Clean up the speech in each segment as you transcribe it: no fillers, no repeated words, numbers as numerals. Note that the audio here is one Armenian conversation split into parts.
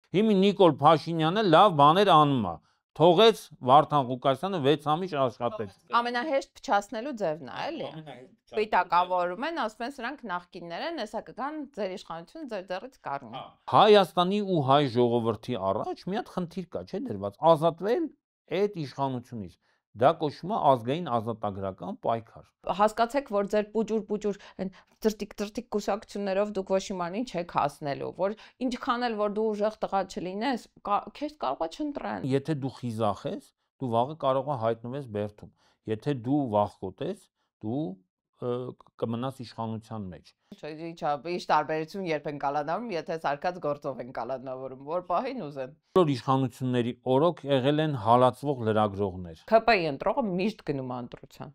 Հիմա Նիկոլ Փաշինյանը լավ բաներ անում է։ Թողեց Վարդան Ղուկասյանը 6 ամիս աշխատեց։ Ամենահեշտ փչացնելու ձևն է, էլի։ Պիտակավորում են, ասում են սրանք նախկիններ են, հեսա կգան ձեր իշխանությունը ձեր ձեռից կառնի։ Հայաստանի ու հայ ժողովրդի առաջ մի հատ խնդիր կա, չէ՞ դրված, ազատվել այդ իշխանությունից։ Դա կոչվում է ազգային ազատագրական պայքար։ Հասկացեք, որ ձեր պուջուր ծրտիկ կուսակցություններով դուք ոչ իմանին չեք հասնելու, որ ինչքան էլ որ դու ուժեղ տղա չլինես, քեզ կարող է չընտրեն։ Եթե դու խիզախ ես, դու վաղը կարող ես հայտնվես բերդում։ Եթե դու վախկոտ ես, դու կմնաս իշխանության մեջ։ Ինչ տարբերություն երբ են կալանավորում, եթե սարկած գործով են կալանավորում, որ պահին ուզեն։ Բոլոր իշխանությունների օրոք եղել են հալածվող լրագրողներ։ ՔՊ-ի ընտրողը միշտ գնում է ընտրության։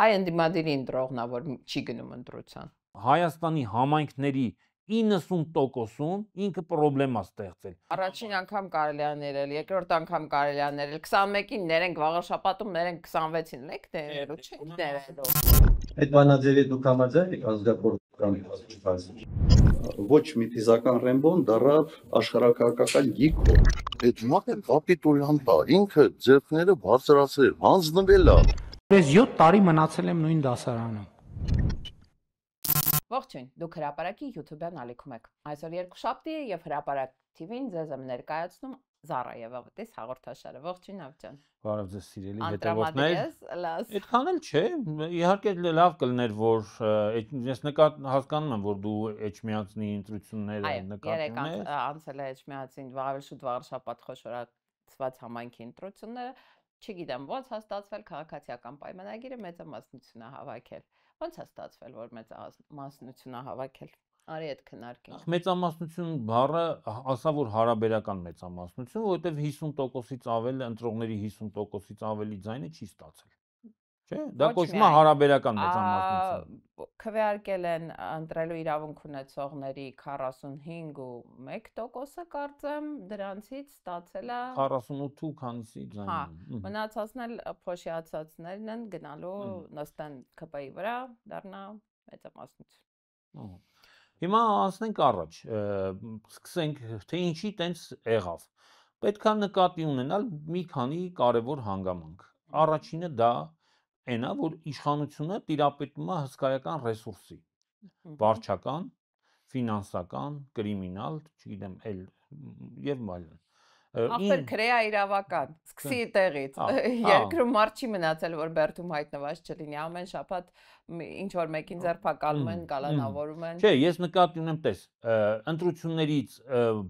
Այ ընդդիմադիրի ընտրողն է, որ չի գնում ընտրության։ Հայաստանի համայնքների 90%-ում ինքը պրոբլեմ է ստեղծել։ Առաջին անգամ կարելի է ներել, երկրորդ անգամ կարելի է ներել, 21-ին ներենք, վաղը շաբաթում ներենք, 26-ին լեք ներելու, չենք ներելու։ Այդ բանաձևի դուք համաձայն եք ազգակործական բացի։ Ոչ մի ֆիզիկական ռեմբոն դառավ աշխարհակահաղական գիգ։ Այդ մակը կապիտուլյան տա, ինքը ձեռքները բարձրացրել, հանձնվել է։ Ես 7 տարի մնացել եմ նույն դասարանում։ Ողջույն, դուք հրապարակի YouTube-յան ալիքում եք։ Այսօր երկուշաբթի է եւ հրապարակ TV-ին ձեզ եմ ներկայացնում Զարա եւ Ավետիս հաղորդաշարը։ Ողջույն Ավջան։ Բարև ձեզ սիրելի հետևորդներ։ Այդքան էլ չէ, իհարկե լավ կլներ, որ ես հասկանում եմ, որ դու Էջմիածնի ընտրությունները նկատում ես։ Անցել է Էջմիածին, վաղ շուտ վաղ շաբաթ խոշորացված համայնքի ընտրությունները, չգիտեմ ոնց է ստացվել քաղաքացիական պայմանագիրը մեծամասնություն է հավաքել։ Ոնց է ստացվել, որ մեծամասնություն է հավաքել։ Արի այդ քննարկենք։ Մեծամասնություն բառը ասա որ հարաբերական մեծամասնություն, որովհետև 50%-ից ավել ընտրողների 50%-ից ավելի ձայնը չի ստացել։ Չէ՞, դա կոչվում է հարաբերական մեծամասնություն։ Քվեարկել են ընտրելու իրավունք ունեցողների 45.1%-ը կարծեմ, դրանցից ստացել է 48 ու քանիսի ձայնը։ Մնացածն էլ փոշիացածներն են գնալու նստեն ԿՊ-ի վրա, դառնա մեծամասնություն։ Հիմա անցնենք առաջ, սկսենք, թե ինչի տենց եղավ։ Պետք է նկատի ունենալ մի քանի կարևոր հանգամանք։ Առաջինը դա այնա, որ իշխանությունը տիրապետում է հսկայական ռեսուրսի, վարչական, ֆինանսական, կրիմինալ, չգիտեմ, եւ այլն։ Ախպեր քրեա իրավական, սկսի տեղից, երկրում մարդ չի մնացել, որ բերդում հայտնված չլինի, ամեն շաբաթ ինչ-որ մեկին ձերբակալում են, կալանավորում են։ Չէ, ես նկատի ունեմ, տես, ընտրություններից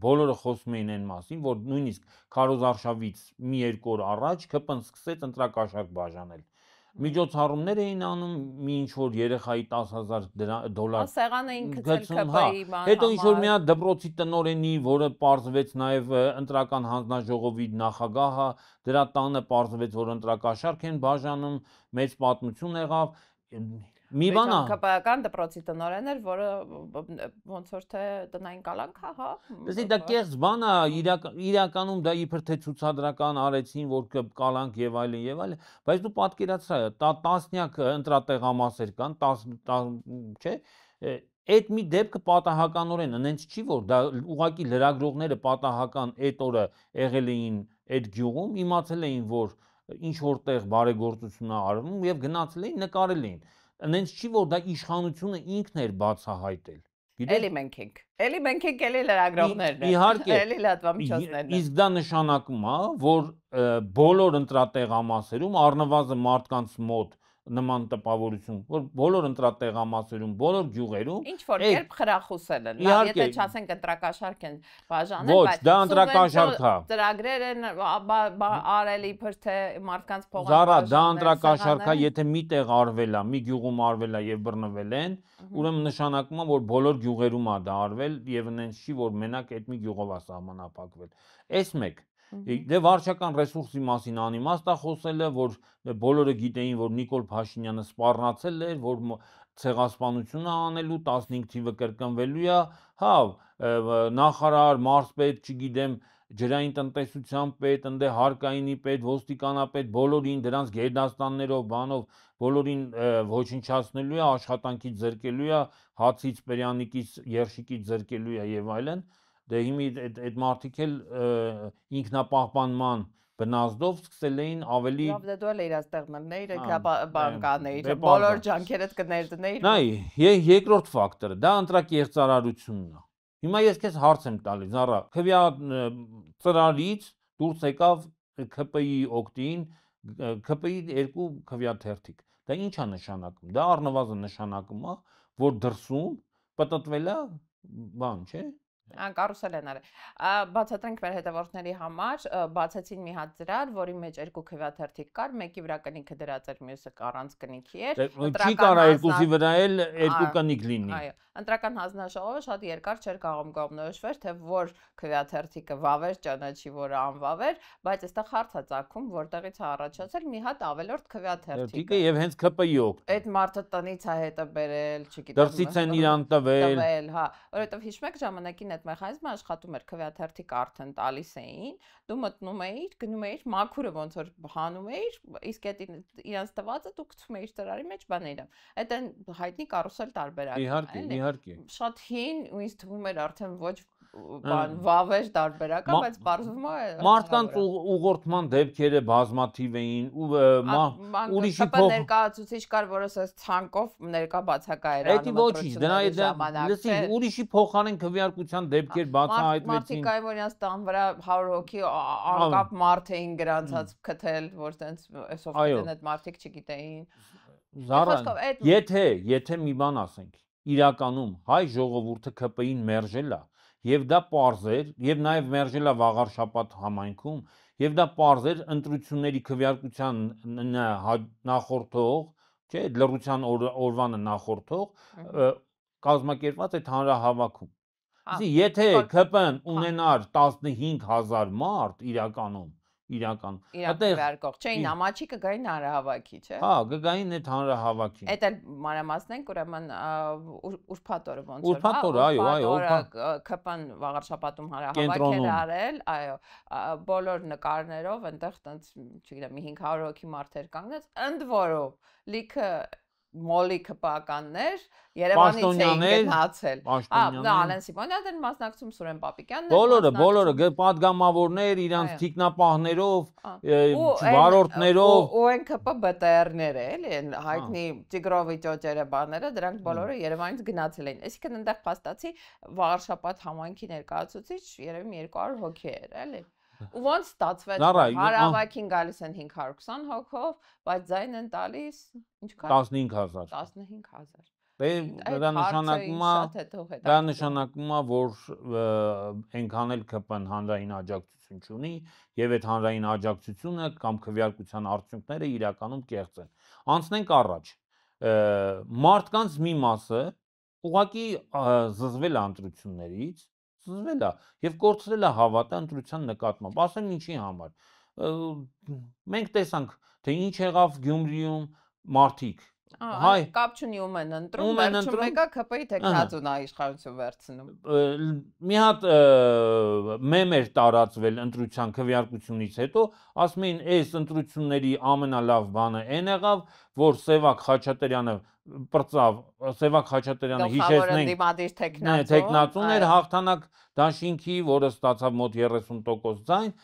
բոլորը խոսում էին այն մասին, որ նույնիսկ քարոզարշավից մի երկու օր առաջ ԿՊ-ն սկսեց ընտրակաշառք բաժանել։ Միջոցառումներ էին անում մի ինչ-որ երեխայի $10,000 Սեղանը ինքն էլ ԿՊ-ի բան։ Հետո ինչ-որ մի հատ դպրոցի տնօրենի, որը պարզվեց նաև ընտրական հանձնաժողովի նախագահը, դրա տանը պարզվեց, որ ընտրակաշառք են բաժանում, մեծ պատմություն եղավ։ Մի բան է ԿՊ-ական դպրոցի տնօրեն էր, որը ոնց որ թե տնային կալանք է, հա։ Դե դա կեղծ բան է, իրականում դա իբր թե ցուցադրական արեցին, որ կալանք եւ այլն, բայց դու պատկերացրա, տասնյակ ընտրատեղամասեր կան, չէ՞։ Այդ մի դեպքը պատահականորեն, նենց չի որ դա ուղղակի լրագրողները պատահական այդ օրը եղել էին այդ գյուղում, իմացել էին, որ ինչ որտեղ բարեգործություն է արվում եւ գնացել էին, նկարել էին։ Նենց չի որ դա իշխանությունը ինքն էր բացահայտել։ Էլի մենք ենք, էլի լրագրողներն են։ Իհարկե, էլի լրատվամիջոցներն են։ Իսկ դա նշանակում է, որ բոլոր ընտրատեղամասերում առնվազն մարդկանց մոտ նման տպավորություն, որ բոլոր ընտրատեղամասերում, բոլոր գյուղերում ինչ որ կերպ խրախուսել են, եթե չասենք ընտրակաշառք են բաժանել, ոչ, դա ընտրակաշառք է։ Ծրագրեր են արել իբր թե մարդկանց փողը Զարա, դա ընտրակաշառք է, եթե միտեղ արվել է, մի գյուղում արվել է եւ բռնվել են, ուրեմն նշանակում է, որ բոլոր գյուղերում է դա արվել եւ նենց չի, որ մենակ այդ մի գյուղով է սահմանափակվել։ Այս մեկ Դե վարչական ռեսուրսի մասին անիմաստ է խոսելը, որ բոլորը գիտեին, որ Նիկոլ Փաշինյանը սպառնացել էր, որ ցեղասպանություն է անելու, 15 թիվը կրկնվելու է, հա, նախարար, մարզպետ, չգիտեմ, ջրային տնտեսության պետ, ընդ հարկայինի պետ, ոստիկանապետ, բոլորին դրանց գերդաստաններով, բանով, բոլորին ոչնչացնելու է, աշխատանքից զրկելու է, հացից, պերյանիկից, երշիկից զրկելու է եւ այլն։ դե հիմա այդ մարդիկ էլ ինքնապահպանման բնազդով սկսել էին ավելի Լավ դե դու էլ իրաց տեղն էիր, Հա, բանկանեիր, դե բոլոր բանկա։ ջանքերդ կներդնեիր։ Նայ, երկրորդ ֆակտորը դա ընտրակեղծարարությունն է։ Հիմա ես քեզ հարց եմ տալիս, առա, քվյա ծրարից դուրս եկավ ՔՊ-ի օկտին, ՔՊ-ի երկու քվյաթերթիկ։ Դա ի՞նչ է նշանակում։ Դա առնվազն նշանակում է, որ դրսում պատտվել է բան, չէ՞։ Կարուսել են արել։ Բացատրենք մեր հետևորդների համար, բացեցին մի հատ ծրար, որի մեջ երկու քվյաթերթիկ կար, մեկի վրա կնիքը դրած էր, մյուսը առանց կնիքի էր։ Չի կարա երկուսի վրա էլ երկու կնիկ լինի։ Այո, ընտրական հանձնաժողովը շատ երկար չէր կարող կողմնորոշվել, թե որ քվյաթերթիկը վավեր ճանաչի, որը անվավեր, բայց այստեղ հարց է ծագում, որտեղից է առաջացել մի հատ ավելորդ քվյաթերթիկը։ Եւ հենց ՔՊ-ի օգտ։ Այդ մարդը տնից է հետը բերել, չգիտեմ։ Դրսից են իրան տվել, հա, որովհետև հիշում եք ժամանակին այդ մեխանիզմը աշխատում էր, քվյաթերթիկ արդեն տալիս էին, դու մտնում էիր, գնում էիր, մաքուրը ոնց որ հանում էիր, իսկ այդ իրանց տվածը դու գցում էիր ծրարի մեջ բաները։ Այդ են հայտնի կարուսել տարբերակը։ Իհարկե։ Շատ հին ու ինձ թվում էր արդեն ոչ բան վավեր տարբերակը, բայց բարձվում է մարդկանց ուղղորդման դեպքերը բազմաթիվ էին ու ուրիշի փոխ ներկայացուցիչ կար, որը ասես ցանկով ներկա բացակայ էր անում։ Դա ոչինչ, դրա լսի ուրիշի փոխարեն քվեարկության դեպքեր բացահայտվեցին։ Մարդիկ այ որ իրաց տան վրա 100 հոգի անկապ մարդ էին գրանցած քթել, որ տենց այսով դեն այդ մարդիկ չգիտեին։ Զարա, եթե մի բան ասենք, իրականում հայ ժողովուրդը ՔՊ-ին մերժել է եւ դա պարզ էր, եւ նաեւ մերժել է վաղար շաբաթ համայնքում, եւ դա պարզ էր ընտրությունների քվեարկության նախորդող, չէ, լռության օրվանը նախորդող կազմակերպված այդ հանրահավաքում։ Եթե ՔՊ-ն ունենար 15000 մարդ իրականում քվեարկող չէին, ամաչի կգային հանրահավաքի, չէ։ Հա, կգային այդ հանրահավաքին։ Այդ էլ մանրամասնենք, ուրեմն ուրբաթ օրը ոնց որ, Ուրբաթ օրը, այո, ՔՊ-ն վաղարշաբաթում հանրահավաք էր արել, այո, բոլոր նկարներով այնտեղ տենց, չգիտեմ, 500 հոգի մարդեր կանգնած, ընդ որում լիքը մոլի քպականներ Երևանից էին գնացել։ Դա Ալեն Սիմոնյանն էր մասնակցում, Սուրեն Պապիկյանն էր։ Բոլորը падգամավորներ իրանց թիկնապահներով, վարորդներով ու այն ԿՊ ԲՏՌ-ները, էլի, այն հայտնի Տիգրովի ճոճերը բաները, դրանք բոլորը Երևանից գնացել էին։ Այսինքն այնտեղ փաստացի վաղարշաբաթ համայնքի ներկայացուցիչ երևի 200 հոգի էր, էլի։ Ու ոնց ստացվեց, հարավակին գալիս են 520 հոգով, բայց ձայն են տալիս ինչ կա 15000։ 15000։ Դա նշանակում է, որ այնքան էլ ԿՊ-ն հանրային աջակցություն չունի եւ այդ հանրային աջակցությունը կամ քվեարկության արդյունքները իրականում կեղծ են։ Անցնենք առաջ։ Մարդկանց մի մասը ուղղակի զզվել է ընտրություններից, զզվել է եւ կորցրել է հավատը ընտրության նկատմամբ։ Ասեմ ինչի համար։ Մենք տեսանք, թե ինչ եղավ Գյումրիում մարդիկ Հայ կապ չունի ում են ընտրում, վերջում եկա ԿՊ-ի թեկնածուն իշխանություն վերցնում։ Մի հատ մեմ էր տարածվել ընտրության քվեարկությունից հետո, ասում էին, այս ընտրությունների ամենալավ բանը այն եղավ, որ Սևակ Խաչատրյանը պրծավ, Սևակ Խաչատրյանը հիշեցնենք թեկնածուն էր հաղթանակ դաշինքի, որը ստացավ մոտ 30% ձայն,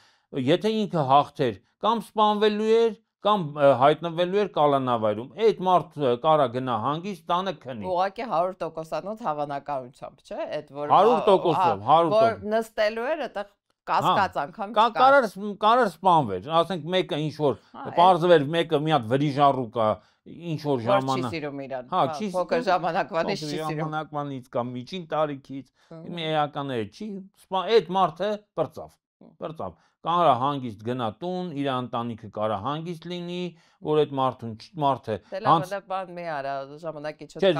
եթե ինքը հաղթեր կամ սպանվելու էր կամ հայտնվելու էր կալանավայրում։ Այդ մարդը կարա գնա հանգիստ տանը քնի։ Ուղղակի 100%-անոց հավանականությամբ, չէ՞, այդ որ 100%-ով, 100%։ Որ նստելու էր այդտեղ կասկած անգամ չկա։ Կարար սպանվեր, ասենք մեկը ինչ որ պարզվեր մեկը մի հատ վրիժառու կա, ինչ որ ժամանակ։ Չի սիրում իրան։ Հա, փոքր ժամանակվանից չի սիրում։ Ժամանակվանից կամ միջին տարիքից, էականները չի, այդ մարդը պրծավ։ Կարա հանգիստ գնա տուն, իր ընտանիքը կարա հանգիստ լինի, որ այդ մարդը Դե լավ, դա բան մի արա, ժամանակի չկա,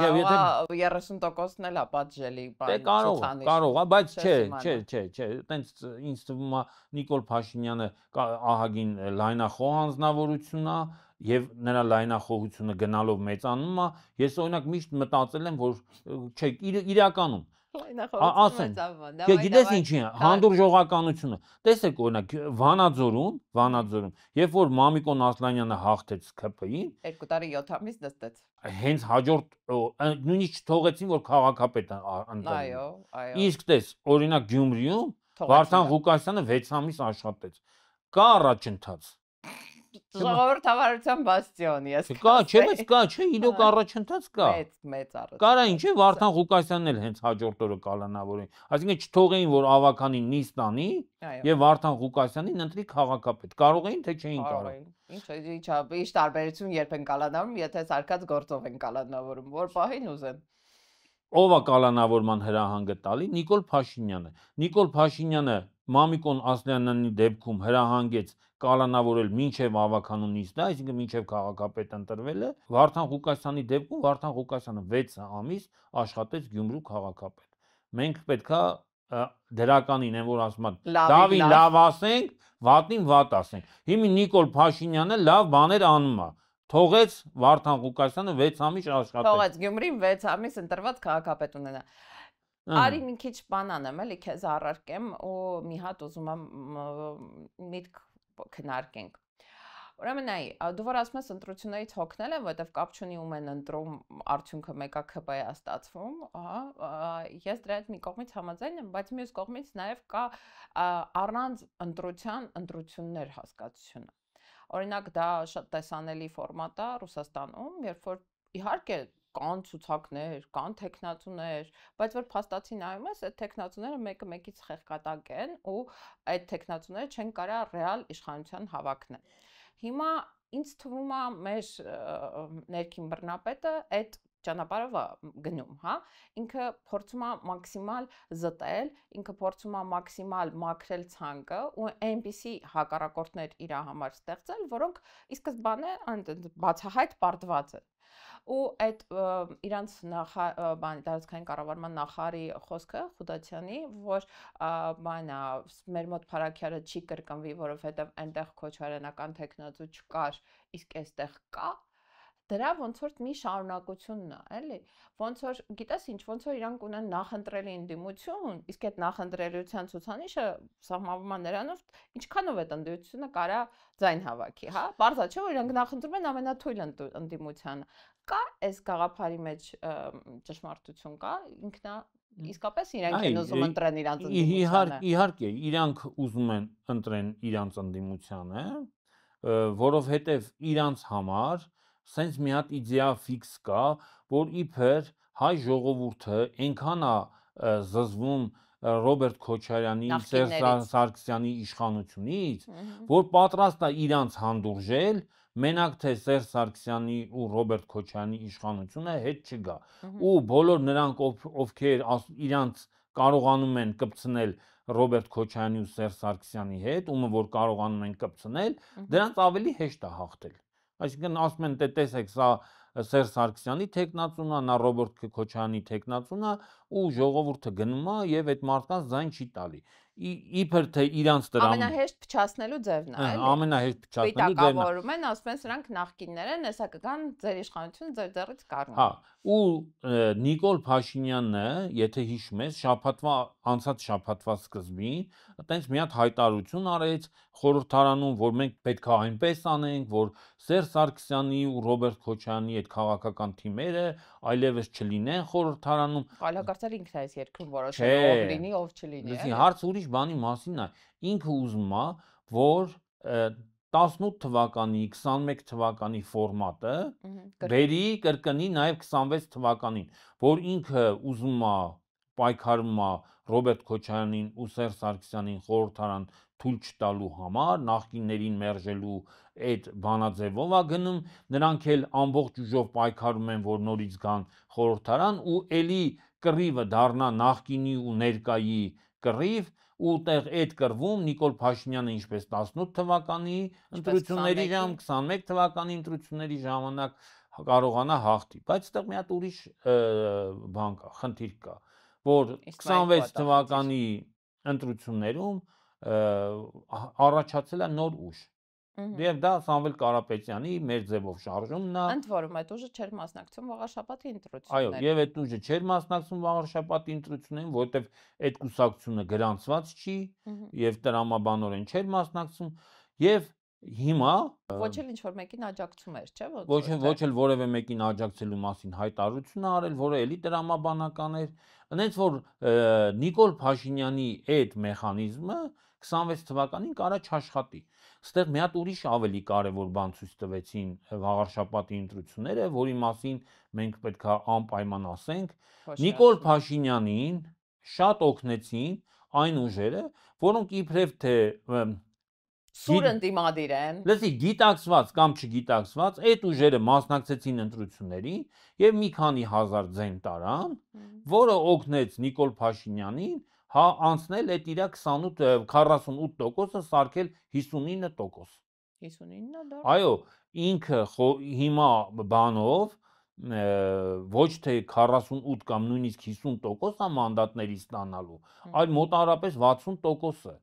30%-ն էլ է պատժելի բան ցուցանիշ։ Կարող է, բայց չէ, տենց ինձ թվում է Նիկոլ Փաշինյանը ահագին լայնախոհ անձնավորություն է եւ նրա լայնախոհությունը գնալով մեծանում է։ Ես օրինակ միշտ մտածել եմ, որ չէ, իրականում Ասեն, գիտես ինչի է, հանդուրժողականությունը։ Տեսեք օրինակ Վանաձորում, երբ որ Մամիկոն Ասլանյանը հաղթեց ԿՓ-ին, 2 տարի 7 ամիս նստեց։ Հենց հաջորդ նույնիսկ թողեցին որ քաղաքապետ ընտրվի։ Այո, այո։ Իսկ տես, օրինակ Գյումրիում Վարդան Ղուկասյանը 6 ամիս աշխատեց։ Կա առաջընթաց։ Ժողովրդավարության բաստիոն, ես Կա, չէ, իրոք առաջընթաց կա։ Մեծ առաջ։ Կարա ինչի Վարդան Ղուկասյանն էլ հենց հաջորդ օրը կալանավորեն։ Այսինքն չթողեին որ ավականին նիստ տանի եւ Վարդան Ղուկասյանին ընտրի քաղաքապետ։ Կարող էին թե չէին կարող։ Ինչ տարբերություն երբ են կալանավորում, եթե սարկած գործով են կալանավորում, որ պահին ուզեն։ Ով է կալանավորման հրահանգը տալի Նիկոլ Փաշինյանը։ Նիկոլ Փաշինյանը Մամիկոն Ասլանյանի դեպքում հրահանգեց կալանավորել մինչև ավականու նիստը, այսինքն մինչև քաղաքապետ ընտրվելը, Վարդան Ղուկասյանի դեպքում Վարդան Ղուկասյանը 6 ամիս աշխատեց Գյումրու քաղաքապետ։ Մենք պետքա դրականին են որ ասում են լավին լավ ասենք, վատին վատ ասենք։ Հիմա Նիկոլ Փաշինյանը լավ բաներ անում է։ Թողեց Վարդան Ղուկասյանը 6 ամիս աշխատեց։ Թողեց Գյումրին 6 ամիս ընտրված քաղաքապետ ունենա։ Արի մի քիչ բան անեմ, էլի քեզ առարկեմ ու մի հատ ուզում եմ միտք քննարկենք։ Ուրեմն այ, դու որ ասում ես ընտրություններից հոգնել են, որովհետև կապ չունի ում են ընտրում, արդյունքը մեկա ԿՊ-ը է ստացվում, ես դրա հետ մի կողմից համաձայն եմ, բայց մյուս կողմից նաև կա առանց ընտրության ընտրություններ հասկացությունը։ Օրինակ դա շատ տեսանելի ֆորմատ է Ռուսաստանում, երբ որ իհարկե կան ցուցակներ, կան տեխնացուներ, բայց որ փաստացի նայում ես, այդ տեխնացուները մեկը մեկից խեղկատակ են ու այդ տեխնացուները չեն կարող ռեալ իշխանության հավակնել։ Հիմա ինձ թվում է մեր ներքին բռնապետը այդ ճանապարհով գնում, հա, ինքը փորձում է մաքսիմալ զտել, ինքը փորձում է մաքսիմալ մաքրել ցանկը ու այնպիսի հակառակորդներ իր համար ստեղծել, որոնք ի սկզբանե բացահայտ պարտված են։ Ու այդ իրանց տարածքային կառավարման նախարարի խոսքը Խուդատյանի, որ բանա մեր մոտ փարաքյարը չի կրկնվի, որովհետև այնտեղ քոչարենական տեխնացու չկար, իսկ այստեղ կա, դրա ոնց որ մի շարունակությունն է, էլի, ոնց որ գիտես ինչ, ոնց որ իրանք ունեն նախընտրելի ընդդիմություն, իսկ այդ նախընտրելիության ցուցանիշը սահմանվում է նրանով, ինչքանով այդ ընդդիմությունը կարա ձայն հավաքի, հա, բարձա չէ որ իրանք նախընտրում են ամենաթույլ ընդդիմությանը, կա այս գաղափարի մեջ ճշմարտություն կա, ինքնա իսկապես իրանք են ուզում ընտրեն իրանց ընդդիմությանը։ Իհարկե, իրանք ուզում են ընտրեն իրանց ընդդիմությանը, որովհետև իրանց համար սենց մի հատ իդեա ֆիքս կա, որ իբր հայ ժողովուրդը այնքան է զզվում Ռոբերտ Քոչարյանի, Սերժ Սարգսյանի իշխանությունից, որ պատրաստ է իրանց հանդուրժել, մենակ թե Սերժ Սարգսյանի ու Ռոբերտ Քոչարյանի իշխանությունը հետ չգա։ Ու բոլոր նրանք, ովքեր իրանց կարողանում են կպցնել Ռոբերտ Քոչարյանի ու Սերժ Սարգսյանի հետ, ումը որ կարողանում են կպցնել, դրանց ավելի հեշտ է հաղթել։ Այսինքն ասում են տեսեք, սա Սերժ Սարգսյանի տեխնացուն է, նա Ռոբերտ Քոչարյանի տեխնացուն է ու ժողովուրդը գնում է եւ այդ մարդկանց ձայն չի տալի։ Իբր թե իրանց դրամ ամենահեշտ փչացնելու ձևն է, էլի։ Ամենահեշտ փչացնելու ձևն է։ Պիտակավորում են, ասում են սրանք նախկիններ են, հեսա կգան ձեր իշխանությունը ձեր ձեռից կառնեն։ Հա, ու Նիկոլ Փաշինյանը, եթե հիշում ես, անցած շաբաթվա սկզբին, այտենց մի հատ հայտարարություն արեց խորհրդարանում, որ մենք պետք է այնպես անենք, որ Սերժ Սարգսյանի ու Ռոբերտ Քոչարյանի այդ քաղաքական թիմերը այլևս չլինեն խորհրդարանում։ Այլակարծել ինքն է այս երկրում որոշել ով լինի, ով չլինի։ Լսի, հարց ուրիշ բանի մասին է։ Ինքը ուզում է, որ 18 թվականի, 21 թվականի ֆորմատը բերի կրկնի նաև 26 թվականին, որ ինքը ուզում է պայքարում է Ռոբերտ Քոչարյանին ու Սերժ Սարգսյանին խորհրդարան թույլ չտալու համար, նախկիններին մերժելու այդ բանաձևով է գնում, նրանք էլ ամբողջ ուժով պայքարում են, որ նորից գան խորհրդարան ու էլի կռիվը դառնա նախկինի ու ներկայի կռիվ ու տեղ այդ կռվում Նիկոլ Փաշինյանը ինչպես 18 թվականի ընտրությունների 21 թվականի ընտրությունների ժամանակ կարողանա հաղթի, բայց այդտեղ մի հատ ուրիշ բան կա, խնդիր կա, որ 26 թվականի ընտրություններում առաջացել է նոր ուժ, Եվ դա Սամվել Կարապետյանի մեր ձևով շարժումն է։ Ընդ որում այդ ուժը չէր մասնակցում Վաղարշապատի ընտրություններին։ Այո, եւ այդ ուժը չէր մասնակցում Վաղարշապատի ընտրություններին, որովհետեւ այդ կուսակցությունը գրանցված չի եւ տրամաբանորեն չէր մասնակցում եւ հիմա ոչ էլ ինչ որ մեկին աջակցում էր, չէ՞, ոչ էլ որևէ մեկին աջակցելու մասին հայտարարություն է արել, որը էլի տրամաբանական էր, այնց որ Նիկոլ Փաշինյանի այդ մեխանիզմը 26 թվականին կարա չաշխատի։ Ստեղ մի հատ ուրիշ ավելի կարևոր բան ցույց տվեցին Վաղարշապատի ընտրությունները, որի մասին մենք պետք է անպայման ասենք, Նիկոլ Փաշինյանին շատ օգնեցին այն ուժերը, որոնք իբրև թե սուր ընդդիմադիր են։ Լսի, գիտակցված կամ չգիտակցված, այդ ուժերը մասնակցեցին ընտրություններին եւ մի քանի հազար ձայն տարան, որը օգնեց Նիկոլ Փաշինյանին անցնել այդ իր 48% սարքել 59%։ 59-ը դա։ Այո, ինքը հիմա բանով ոչ թե 48 կամ նույնիսկ 50% է մանդատների ստանալու, այլ մոտավորապես 60%-ը։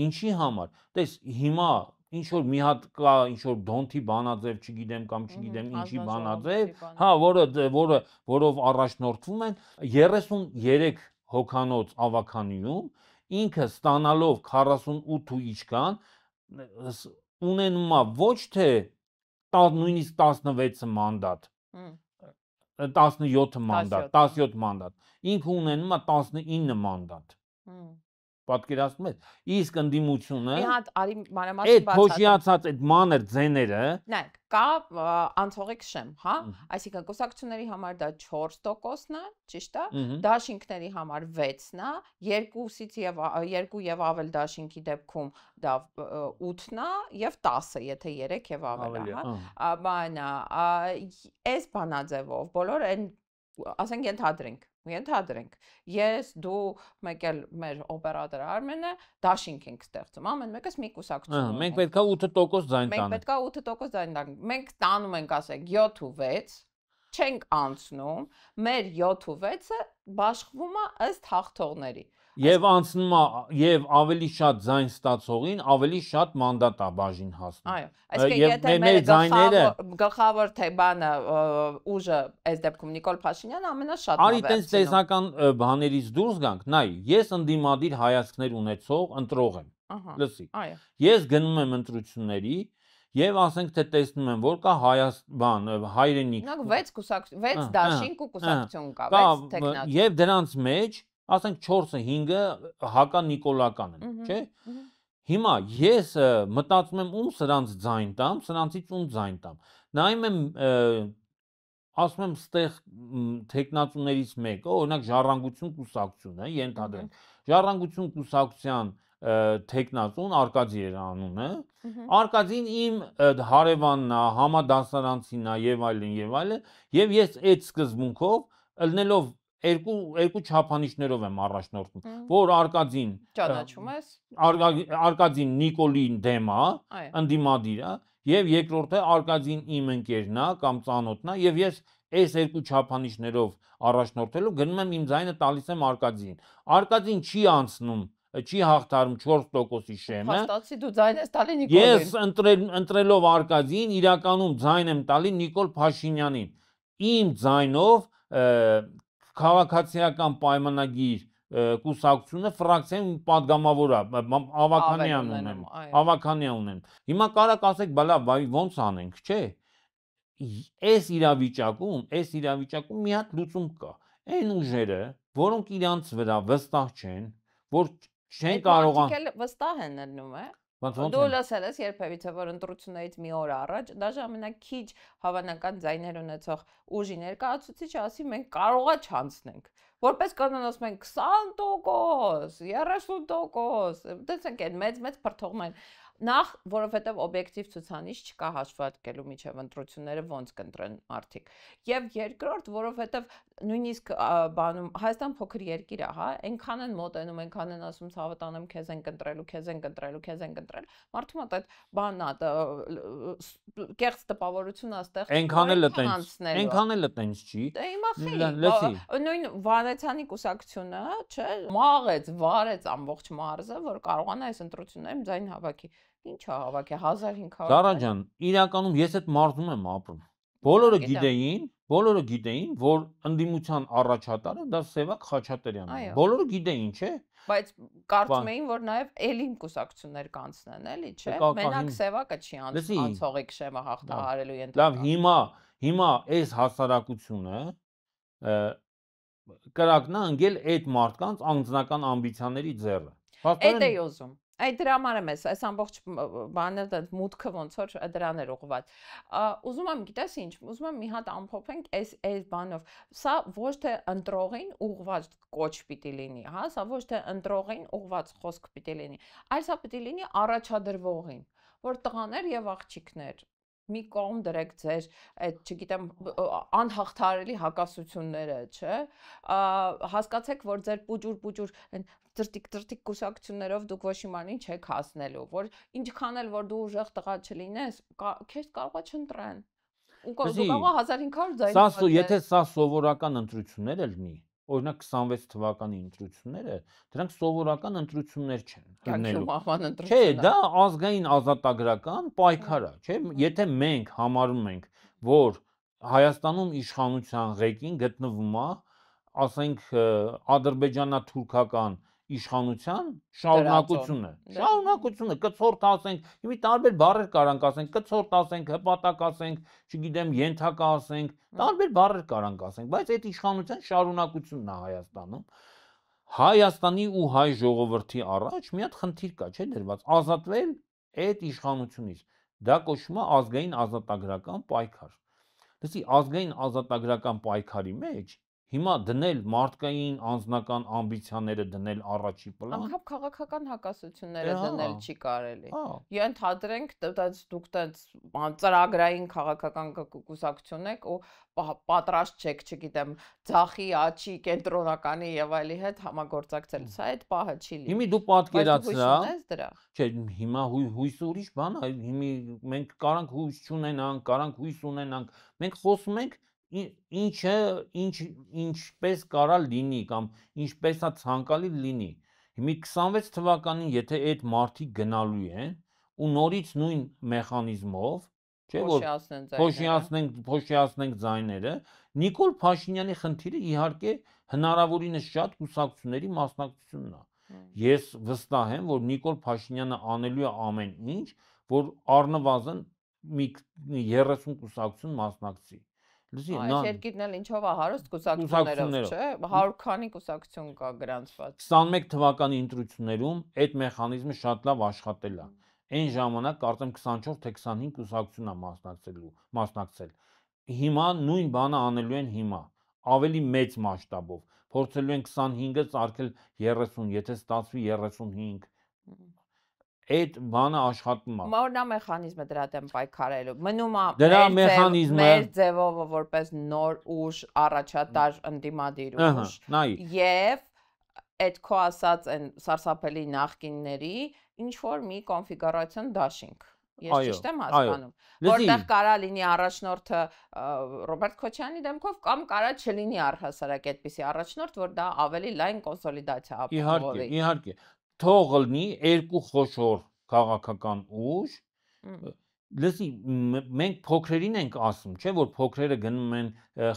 Ինչի համար։ Տես հիմա ինչ որ մի հատ կա, ինչ որ Դոնթի բանաձև, չգիտեմ կամ չգիտեմ ինչի բանաձև, հա, որով առաջնորդվում են 33 հոգանոց ավականիում, ինքը ստանալով 48 ու իչքան ունենում է ոչ թե նույնիսկ 16 մանդատ, 17 մանդատ, ինքը ունենում է 19 մանդատ։ Պատկերացնում եք, իսկ ընդդիմությունը մի հատ արի մանրամասն այդ փոշիացած այդ մանր ձեները, նայեք, կա անցողիկ շեմ, հա, այսինքն կուսակցությունների համար դա 4%-ն է, ճիշտ է, դաշինքների համար 6-ն է, 2-ից եւ 2 եւ ավել դաշինքի դեպքում դա 8-ն է եւ 10-ը, եթե 3 եւ ավել է, հա, բանա, այս բանաձևով բոլոր այն ասենք ենթադրենք, ես, դու, մեկ էլ մեր օպերատորը Արմենը դաշինք ենք ստեղծում, ամեն մեկս մի կուսակցություն։ Մենք պետք է 8% ձայն տանենք։ Մենք պետք է 8% ձայն տանենք։ Մենք տանում ենք, ասենք, 7 ու 6, չենք անցնում, մեր 7 ու 6-ը բաշխվում է ըստ հաղթողների։ Եվ անցնում է եւ ավելի շատ ձայն ստացողին ավելի շատ մանդատ է բաժին հասնում։ Այո, այսինքն եթե մեր գլխավոր թե բանը ուժը այս դեպքում Նիկոլ Փաշինյանը ամենաշատն է։ Արի տենց տեսական բաներից դուրս գանք, նայ, ես ընդդիմադիր հայացքներ ունեցող ընտրող եմ։ Լսի։ Ես գնում եմ ընտրությունների եւ ասենք թե տեսնում եմ, որ կա հայրենիք։ Նույնիսկ 6 դաշինք ու կուսակցություն կա, 6 տեխնաց։ Եվ դրանց մեջ ասենք 4-ը 5-ը հակա նիկոլական են, չէ՞։ Հիմա ես մտածում եմ ում սրանց ձայն տամ, սրանցից ում ձայն տամ։ Նայում եմ ասում եմ ստեղ տեխնացուներից մեկը, օրինակ Ժառանգություն կուսակցությունը, ենթադրենք։ Ժառանգություն կուսակցության տեխնացուն Արկադի էր անունը։ Արկադին իմ հարևանն է, համադասարանցին է եւ այլն, եւ ես այդ սկզբունքով ելնելով երկու չափանիշներով եմ առաջնորդում, որ Արկադին ճանաչում ես, Արկադին Նիկոլին դեմ է, ընդդիմադիր է, եւ երկրորդը Արկադին իմ ընկերն է կամ ծանոթն է, եւ ես այս երկու չափանիշներով առաջնորդելով գնում եմ իմ ձայնը տալիս եմ Արկադին։ Արկադին չի անցնում, չի հաղթարում 4%-ի շեմը։ Հաստատի դու ձայն ես տալի Նիկոլին։ Ես ընտրելով Արկադին իրականում ձայն եմ տալի Նիկոլ Փաշինյանին։ Իմ ձայնով քաղաքացիական պայմանագիր կուսակցությունը ֆրակցիան պատգամավոր է, ավականյան ունեն։ Հիմա կարակ ասեք, բալա, ոնց անենք, չէ։ Այս իրավիճակում մի հատ լուծում կա։ Այն ուժերը, որոնք իրանց վրա վստահ չեն, որ չեն կարողան վստահ են ելնում, դու լսել ես երբևիցե որ ընտրություններից մի օր առաջ դաժե ամենաքիչ հավանական ձայներ ունեցող ուժի ներկայացուցիչը ասի մենք կարողա չանցնենք, որպես կանոն ասում են 20%, 30%, տեսեք այն մեծ փրթողներ նախ որովհետև օբյեկտիվ ցուցանիշ չկա հաշվարկելու միջև ընտրությունները ոնց կընտրեն մարդիկ եւ երկրորդ որովհետև նույնիսկ բանում Հայաստան փոքր երկիր է, հա, այնքան են մոտենում, այնքան են ասում ցավդ անեմ քեզ են կընտրել, մարդու մոտ այդ բանն է, կեղծ տպավորությունը աստեղ այնքան էլ տենց չի։ Դե հիմա խի, նույն Վանեցյանի կուսակցությունը, չէ, մաղեց, վարեց ամբողջ մարզը, որ կարողանա այս ընտրություններում ձայն հավաքի։ Ինչ է հավաքի 1500։ Զարա ջան, իրականում ես այդ մարզում եմ ապրում։ Բոլորը գիտեին, որ ընդդիմության առաջատարը դա Սևակ Խաչատրյանն է։ Բոլորը գիտեին, չէ։ Բայց կարծում էին, որ նաև էլին կուսակցություններ կանցնեն, էլի, չէ։ Մենակ Սևակը չի անցողիկ շեմը հաղթահարելու ենթակա։ Լավ, հիմա այս հասարակությունը կրակնա ընկել այդ մարդկանց անձնական ամբիցիաների ձեռը։ Այդ է ուզում։ Այդ դրա համար եմ այս ամբողջ բանը մուտքը ոնց որ դրան էր ուղղված։ Ուզում եմ, գիտես ինչ, ուզում եմ մի հատ ամփոփենք այս բանով։ Սա ոչ թե ընտրողին ուղղված կոչ պիտի լինի, հա, սա ոչ թե ընտրողին ուղղված խոսք պիտի լինի, այլ սա պիտի լինի առաջադրվողին, որ տղաներ եւ աղջիկներ մի կողմ դրեք ձեր այդ, չգիտեմ, անհաղթահարելի հակասությունները, չէ, հասկացեք, որ ձեր պուջուր տրտիկ կուսակցություններով դուք ոչ իմանին չեք հասնելու, որ ինչքան էլ որ դու ուժեղ տղա չլինես, քեզ կարողա չընտրեն։ Ու դու կարող 1500 ձայն։ Եթե սա սովորական ընտրություններ լինի, օրինակ 26 թվականի ընտրությունները, դրանք սովորական ընտրություններ չեն։ Չէ, դա ազգային ազատագրական պայքար է, չէ։ Եթե մենք համարում ենք, որ Հայաստանում իշխանության ղեկին գտնվում է, ասենք, ադրբեջանա-թուրքական իշխանության շարունակությունը, կցորդ ասենք, հիմի տարբեր բառեր կարանք ասենք, կցորդ ասենք, հպատակ ասենք, չգիտեմ, ենթակա ասենք, տարբեր բառեր կարանք ասենք, բայց այդ իշխանության շարունակությունն է Հայաստանում։ Հայաստանի ու հայ ժողովրդի առաջ մի հատ խնդիր կա, չէ՞ դրված, ազատվել այդ իշխանությունից։ Դա կոչվում է ազգային ազատագրական պայքար։ Դասի ազգային ազատագրական պայքարի մեջ հիմա դնել մարդկային անձնական ամբիցիաները դնել առաջի պլան։ Անկապ քաղաքական հակասությունները դնել չի կարելի։ Ենթադրենք, դուք ծրագրային քաղաքական կուսակցություն եք ու պատրաստ չեք, չգիտեմ, ձախի, աչի, կենտրոնականի եւ այլի հետ համագործակցել։ Սա այդ պահը չի լինի։ Հիմա դու պատկերացրա։ Չէ, հիմա հույսը ուրիշ բան է, հիմա մենք կարանք հույս չունենանք, կարանք հույս ունենանք։ Մենք խոսում ենք ինչպես կարա լինի կամ ինչպես է ցանկալի լինի։ Հիմա 26 թվականին եթե այդ մարդիկ գնալու են ու նորից նույն մեխանիզմով, չէ՞ որ փոշիացնենք ձայները, Նիկոլ Փաշինյանի խնդիրը իհարկե հնարավորինս շատ կուսակցությունների մասնակցությունն է։ Ես վստահ եմ, որ Նիկոլ Փաշինյանը անելու է ամեն ինչ, որ առնվազն մի 30 կուսակցություն մասնակցի։ Այս երկիրն էլ ինչով է հարուստ կուսակցություններով, չէ՞, 100 քանի կուսակցություն կա գրանցված։ 21 թվականի ընտրություններում այդ մեխանիզմը շատ լավ աշխատել է։ Այն ժամանակ կարծեմ 24 թե 25 կուսակցություն է մասնակցել։ Հիմա նույն բանը անելու են հիմա, ավելի մեծ մասշտաբով։ Փորձելու են 25-ը ծարգել 30, եթե ստացվի 35։ Այդ բանը աշխատում է։ Որն է մեխանիզմը դրա դեմ պայքարելու։ Մնում է դրա մեխանիզմը մեր ձևով որպես նոր ուժ, առաջատար ընդդիմադիր ուժ։ Եվ այդ քո ասած այն սարսափելի նախկինների ինչ որ մի կոնֆիգուրացիոն դաշինք։ Ես ճիշտ եմ հասկանում, որտեղ կարա լինի առաջնորդը Ռոբերտ Քոչյանի դեմքով կամ կարա չլինի առհասարակ այդպիսի առաջնորդ, որ դա ավելի լայն կոնսոլիդացիա ապահովի։ Իհարկե, թող լինի երկու խոշոր քաղաքական ուժ։ Լսի, մենք փոքրերին ենք ասում, չէ՞ որ փոքրերը գնում են,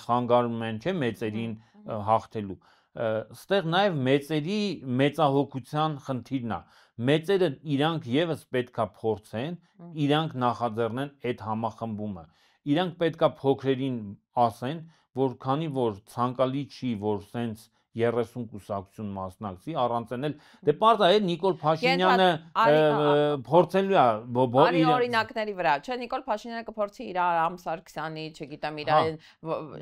խանգարում են, չէ՞ մեծերին հաղթելու։ Ստեղ նաև մեծերի մեծահոգության խնդիրն է։ Մեծերը իրանք եւս պետքա փորձեն, իրանք նախաձեռնեն այդ համախմբումը։ Իրանք պետքա փոքրերին ասեն, որ քանի որ ցանկալի չի, որ սենց 30 կուսակցություն մասնակցի, առանց էլ դե պարզ է Նիկոլ Փաշինյանը փորձելու է օրինակների վրա, չէ՞, Նիկոլ Փաշինյանը կփորձի իր Արամ Սարգսյանի, չգիտեմ, իր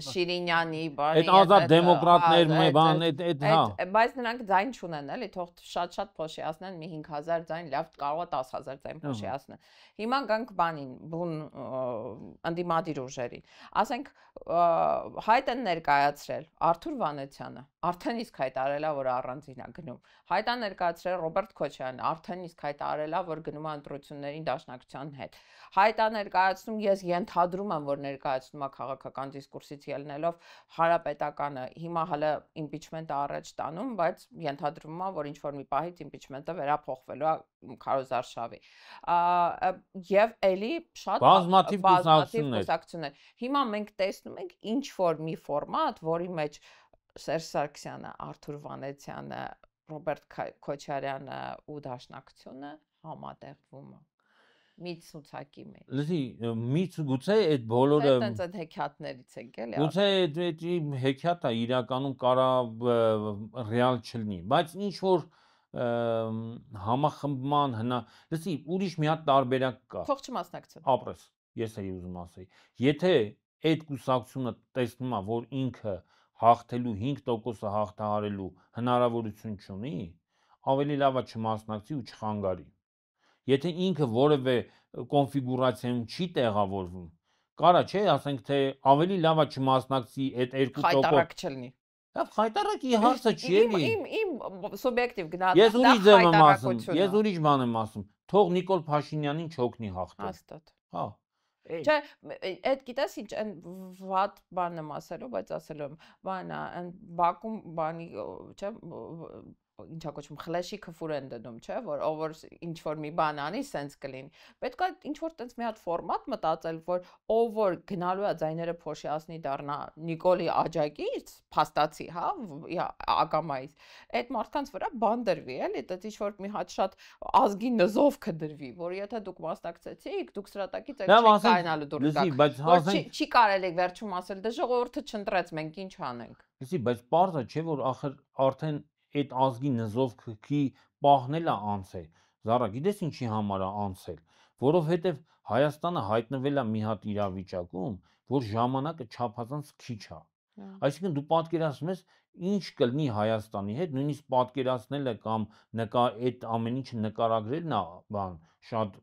Շիրինյանի, այդ ազատ դեմոկրատներ, բան, այդ հա։ Բայց նրանք ձայն չունեն, էլի, թող շատ փոշիացնեն, մի 5000 ձայն, լավ, կարող է 10000 ձայն փոշիացնեն։ Հիմա գանք բանին, բուն ընդդիմադիր ուժերին։ Ասենք հայտ են ներկայացրել Արթուր Վանեցյանը, արդեն իսկ հայտարարել է, որ առանձին է գնում։ Հայտ է ներկայացրել Ռոբերտ Քոչարյանը, արդեն իսկ հայտարարել է, որ գնում է ընտրություններին Դաշնակցության հետ։ Հայտ է ներկայացնում, ես ենթադրում եմ, որ ներկայացնում է քաղաքական դիսկուրսից ելնելով Հանրապետականը։ Հիմա հələ իմպիչմենտը առաջ տանում, բայց ենթադրվում է, որ ինչ որ մի պահից իմպիչմենտը վերափոխվելու է Քարոզարշավի։ Եվ էլի շատ բազմաթիվ կուսակցություններ։ Հիմա մենք տեսնում ենք ինչ որ մի ֆորմատ, որի մեջ Սերժ Սարգսյանը, Արթուր Վանեցյանը, Ռոբերտ Քոչարյանը ու Դաշնակցությունը համատեղվում է։ Մի ցուցակի մեջ։ Լսի, գուցե այդ բոլորը Այդտենց այդ հեքիաթներից եք էլի։ Գուցե այդ հեքիաթը իրականում կարա ռեալ չլինի, բայց ինչ որ համախմբման լսի, ուրիշ մի հատ տարբերակ կա։ Թող չմասնակցեն։ Ապրես, ես էի ուզում ասեի։ Եթե այդ կուսակցությունը տեսնում է, որ ինքը հաղթելու 5%-ը հաղթահարելու հնարավորություն չունի, ավելի լավ է չմասնակցի ու չխանգարի։ Եթե ինքը որևէ կոնֆիգուրացիայում չի տեղավորվում, կարա չէ, ասենք թե ավելի լավ է չմասնակցի այդ 2%։ Խայտարակ չլինի։ Խայտարակի հարցը չի էլի։ Իմ սուբյեկտիվ գնահատականը Ես ուրիշ ձև եմ ասում, ես ուրիշ բան եմ ասում։ Թող Նիկոլ Փաշինյանին չօգնի հաղթել։ Հաստատ։ Հա։ Չէ, այդ գիտես ինչ այն վատ բան եմ ասելու, բայց ասելու եմ, բանա, այն Բաքում բանի, չէ, ինչա կոչվում, խլեշի քֆուր են դնում, չէ, որ ով որ ինչ որ մի բան անի, սենց կլինի։ Պետք է ինչ որ տենց մի հատ ֆորմատ մտածել, որ ով որ գնալու է ձայները փոշիացնի դառնա Նիկոլի աջակից, փաստացի, հա, ակամայից։ Այդ մարդկանց վրա բան դրվի, էլի, դա ինչ որ մի հատ շատ ազգի նզով կդրվի, որ եթե դուք մասնակցեցիք, դուք սրատակից եք չկայանալու դուրս գաք։ Բայց ասենք չի կարելի վերջում ասել, դե ժողովուրդը չընտրեց, մենք ինչ անենք։ Լսի, բայց պարզը չէ, որ արդեն այդ ազգի նզովքի պահնելը անցել։ Զարա, գիտես ինչի համար է անցել, որովհետև Հայաստանը հայտնվել է մի հատ իրավիճակում, որ ժամանակը չափազանց քիչ է։ Այսինքն դու պատկերացնում ես ինչ կլինի Հայաստանի հետ, նույնիսկ պատկերացնելը կամ այդ ամեն ինչը նկարագրելն է բան շատ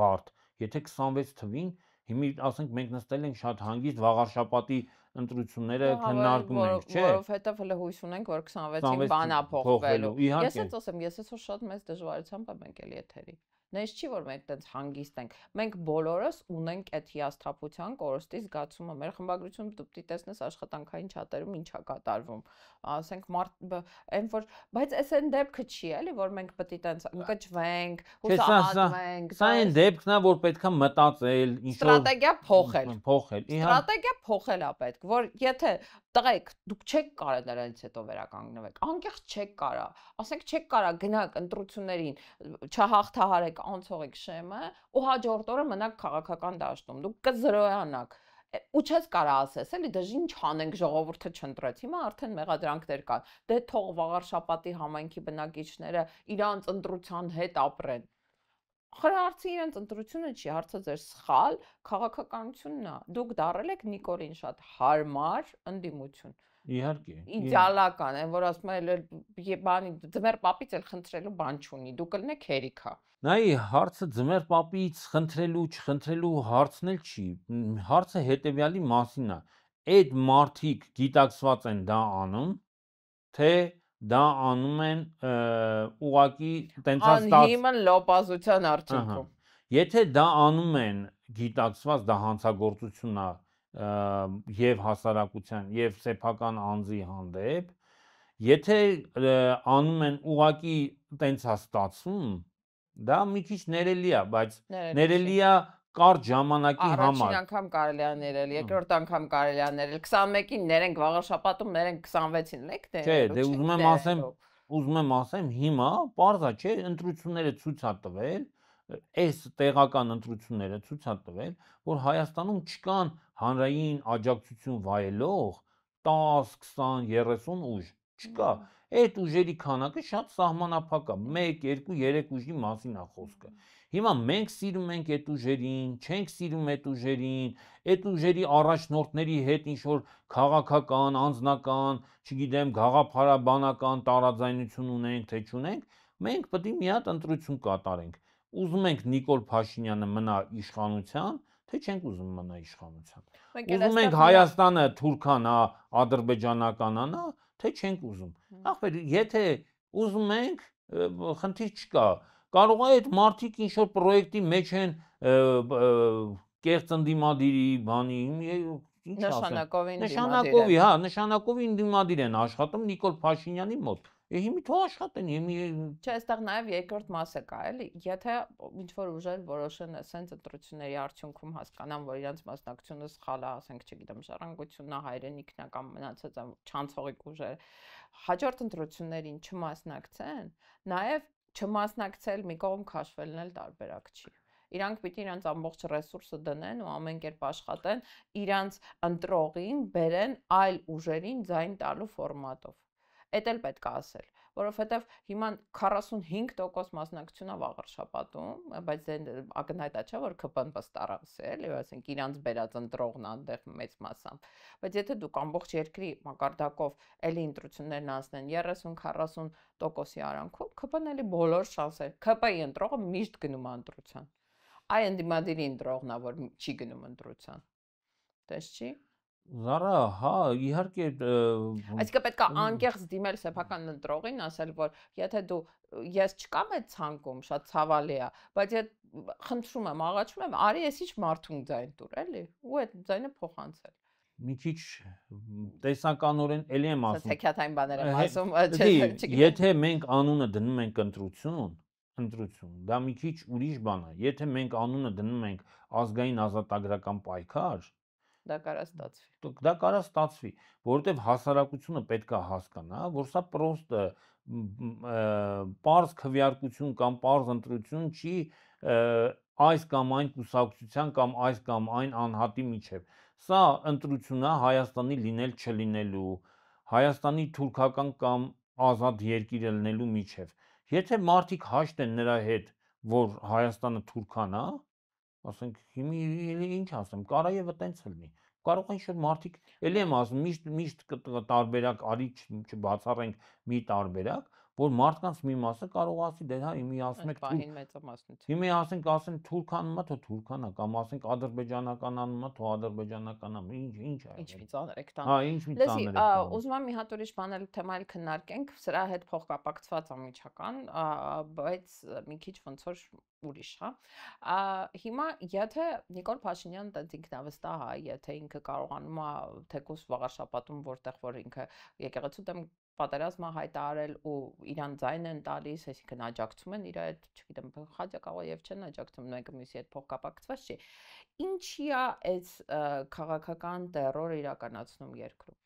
բարդ։ Եթե 26 թվին, հիմա ասենք մենք նստել ենք շատ հանգիստ վաղարշաբաթի ընտրությունները քննարկում ենք, չէ՞։ Որովհետև հələ հույս ունենք, որ 26-ին բան է փոխվելու։ Ես էլ ասեմ, ես այսօր շատ մեծ դժվարությամբ եմ եկել եթերի։ Նես չի որ մենք տենց հանգիստ ենք։ Մենք բոլորս ունենք այդ հիասթափության կորստի զգացումը։ Մեր խմբագրությունը դու տեսնես աշխատանքային չաթերում ինչա կատարվում։ Ասենք այն որ բայց այս այն դեպքը չի էլի, որ մենք պետք է տենց ընկճվենք, հուսահատվենք։ Սա այն դեպքն է, որ պետքա մտածել, ինչ որ ստրատեգիա փոխել։ Ստրատեգիա փոխել է պետք, որ եթե տղեկ դուք չեք կարա դրանից հետո վերականգնվեք, անկեղծ չեք կարա, ասենք չեք կարա գնաք ընտրություններին, չհաղթահարեք, անցողեք շեմը ու հաջորդ օրը մնաք քաղաքական դաշտում, դուք կզրոյանաք ու չես կարա ասես, էլի դե ինչ անենք ժողովուրդը չընտրեց, հիմա արդեն մեղադրանքներ կան, դե թող վաղարշապատի համայնքի բնակիչները իրանց ընտրության հետ ապրեն։ Հարցը իրենց ընտրությունը չի, հարցը ձեր սխալ քաղաքականությունն է։ Դուք դարել եք Նիկոլին շատ հարմար ընդդիմություն։ Իհարկե։ Իդեալական, այն որ ասում է բանի ձմեր պապից էլ խնդրելու բան չունի, դու կլնեք հերիքա։ Նայ, հարցը ձմեր պապից խնդրելու, չխնդրելու հարցն էլ չի։ Հարցը հետեւյալի մասին է։ Այդ մարդիկ գիտակցված են դա անում, թե դա անում են ուղակի տենցած անհիմն լոպազության արդյունքում։ Եթե դա անում են գիտակցված, դա հանցագործություն է եւ հասարակության եւ սեփական անձի հանդեպ, եթե անում են ուղակի տենցա ստացվում, դա մի քիչ ներելի է, բայց ներելի է կարճ ժամանակի համար։ Առաջին անգամ կարելի է ներել, երկրորդ անգամ կարելի է ներել, 21-ին ներենք, վաղարշաբաթում ներենք, 26-ին լեք դե։ Չէ, դե ուզում եմ ասեմ, հիմա պարզ է, չէ, ընտրությունները ցույց է տվել, այս տեղական ընտրությունները ցույց է տվել, որ Հայաստանում չկան հանրային աջակցություն վայելող 10, 20, 30 ուժ, չկա։ Այդ ուժերի քանակը շատ սահմանափակ է, 1, 2, 3 ուժի մասին է խոսքը։ Հիմա մենք սիրում ենք այդ ուժերին, չենք սիրում այդ ուժերին, այդ ուժերի առաջնորդների հետ ինչ որ քաղաքական, անձնական, չգիտեմ, գաղափարաբանական տարաձայնություն ունենք, թե չունենք, մենք պետք է մի հատ ընտրություն կատարենք։ Ուզում ենք Նիկոլ Փաշինյանը մնա իշխանության, թե չենք ուզում մնա իշխանության։ Ուզում ենք Հայաստանը թուրքանա, ադրբեջանականանա, թե չենք ուզում։ Ախպեր, եթե ուզում ենք, խնդիր չկա։ Կարող է այդ մարդիկ ինչ որ պրոյեկտի մեջ են կեղծ ընդդիմադիրի, բանի, ինչ ասեմ։ Նշանակովի, հա, նշանակովի ընդդիմադիր են աշխատում Նիկոլ Փաշինյանի մոտ։ Հիմի թող աշխատեն, հիմի Չէ, այստեղ նաև երկրորդ մասը կա, էլի, եթե ինչ որ ուժեր որոշեն ասենց ընտրությունների արդյունքում հասկանան, որ իրենց մասնակցությունը սխալ է, ասենք, չգիտեմ, ժառանգությունն է, հայրենիքն է կամ մնացած չանցողիկ ուժեր, հաջորդ ընտրություններին չմասնակցեն, նաև չմասնակցել մի կողմ քաշվելն էլ տարբերակ չի։ Իրանք պիտի իրանց ամբողջ ռեսուրսը դնեն ու ամեն կերպ աշխատեն իրանց ընտրողին բերեն այլ ուժերին ձայն տալու ֆորմատով։ Էդ էլ պետք է ասել, որովհետև հիմա 45% մասնակցությունը վաղ շաբաթում, բայց ակնհայտ է, չէ, որ ԿՊ-ն պստարաս է, էլի, ասենք իրանց բերած ընտրողն այնտեղ մեծ մասամբ։ Բայց եթե դուք ամբողջ երկրի մակարդակով էլի ընտրություններն անցնեն 30-40%-ի արանքով, ԿՊ-ն էլի բոլոր շանսեր, ԿՊ-ի ընտրողը միշտ գնում է ընտրության։ Այ ընդդիմադիրի ընտրողն է, որ չի գնում ընտրության։ Տես չի։ Զարա, հա, իհարկե Այսինքն պետք է անկեղծ դիմել սեփական ընտրողին, ասել, որ եթե դու ես չկամ այդ ցանկում, շատ ցավալի է, բայց եթե խնդրում եմ, աղաչում եմ, արի ես ինչ մարդուն ձայն տուր, էլի, ու այդ ձայնը փոխանցել։ Մի քիչ տեսականորեն էլի եմ ասում։ Թեքիաթային բաներ եմ ասում, եթե մենք անունը դնում ենք ընտրություն, դա մի քիչ ուրիշ բան է։ Եթե մենք անունը դնում ենք ազգային ազատագրական պայքար, դա կարա ստացվի։ Դա կարա ստացվի, որովհետև հասարակությունը պետք է հասկանա, որ սա պրոստը պարզ քվեարկություն կամ պարզ ընտրություն չի այս կամ այն կուսակցության կամ այս կամ այն անհատի միջև։ Սա ընտրություն է Հայաստանի լինել չլինելու, Հայաստանի թուրքական կամ ազատ երկիր լինելու միջև։ Եթե մարդիկ հաշտ են նրա հետ, որ Հայաստանը թուրքան է, ասենք հիմի ինչ ասեմ, կարա եւ այտենց լինի։ Կարող է ինչ-որ մարդիկ, էլի եմ ասում, միշտ տարբերակ արի չբացառենք մի տարբերակ, որ մարդկանց մի մասը կարող ասի, դե հա, հիմի ասում եք հիմի ասեն թուրքանն է, թող թուրքան է, կամ ասենք ադրբեջանական անունը, թող ադրբեջանական է, ինչ է։ Ինչ մի ծանր եք տան։ Հա, ինչ մի ծանր եք տան։ Ուզում եմ մի հատ ուրիշ բան էլ թեմայել քննարկենք, սրա հետ փոխկապակցված ամիջական, բայց մի քիչ ոնց որ ուրիշ, հա։ Հիմա եթե Նիկոլ Փաշինյանը տենց ինքնավստահ է, եթե ինքը կարողանում է թեկուզ վաղաշաբաթում, որտեղ որ ինքը եկեղեցու դեմ պատերազմը հայտարարել ու իրան ձայն են տալիս, այսինքն աջակցում են իր այդ, չգիտեմ, խաչակաղը եւ չեն աջակցում, մեկը մյուսի հետ փոխկապակցված չի։ Ինչի է այս քաղաքական տերորը իրականացնում երկրում։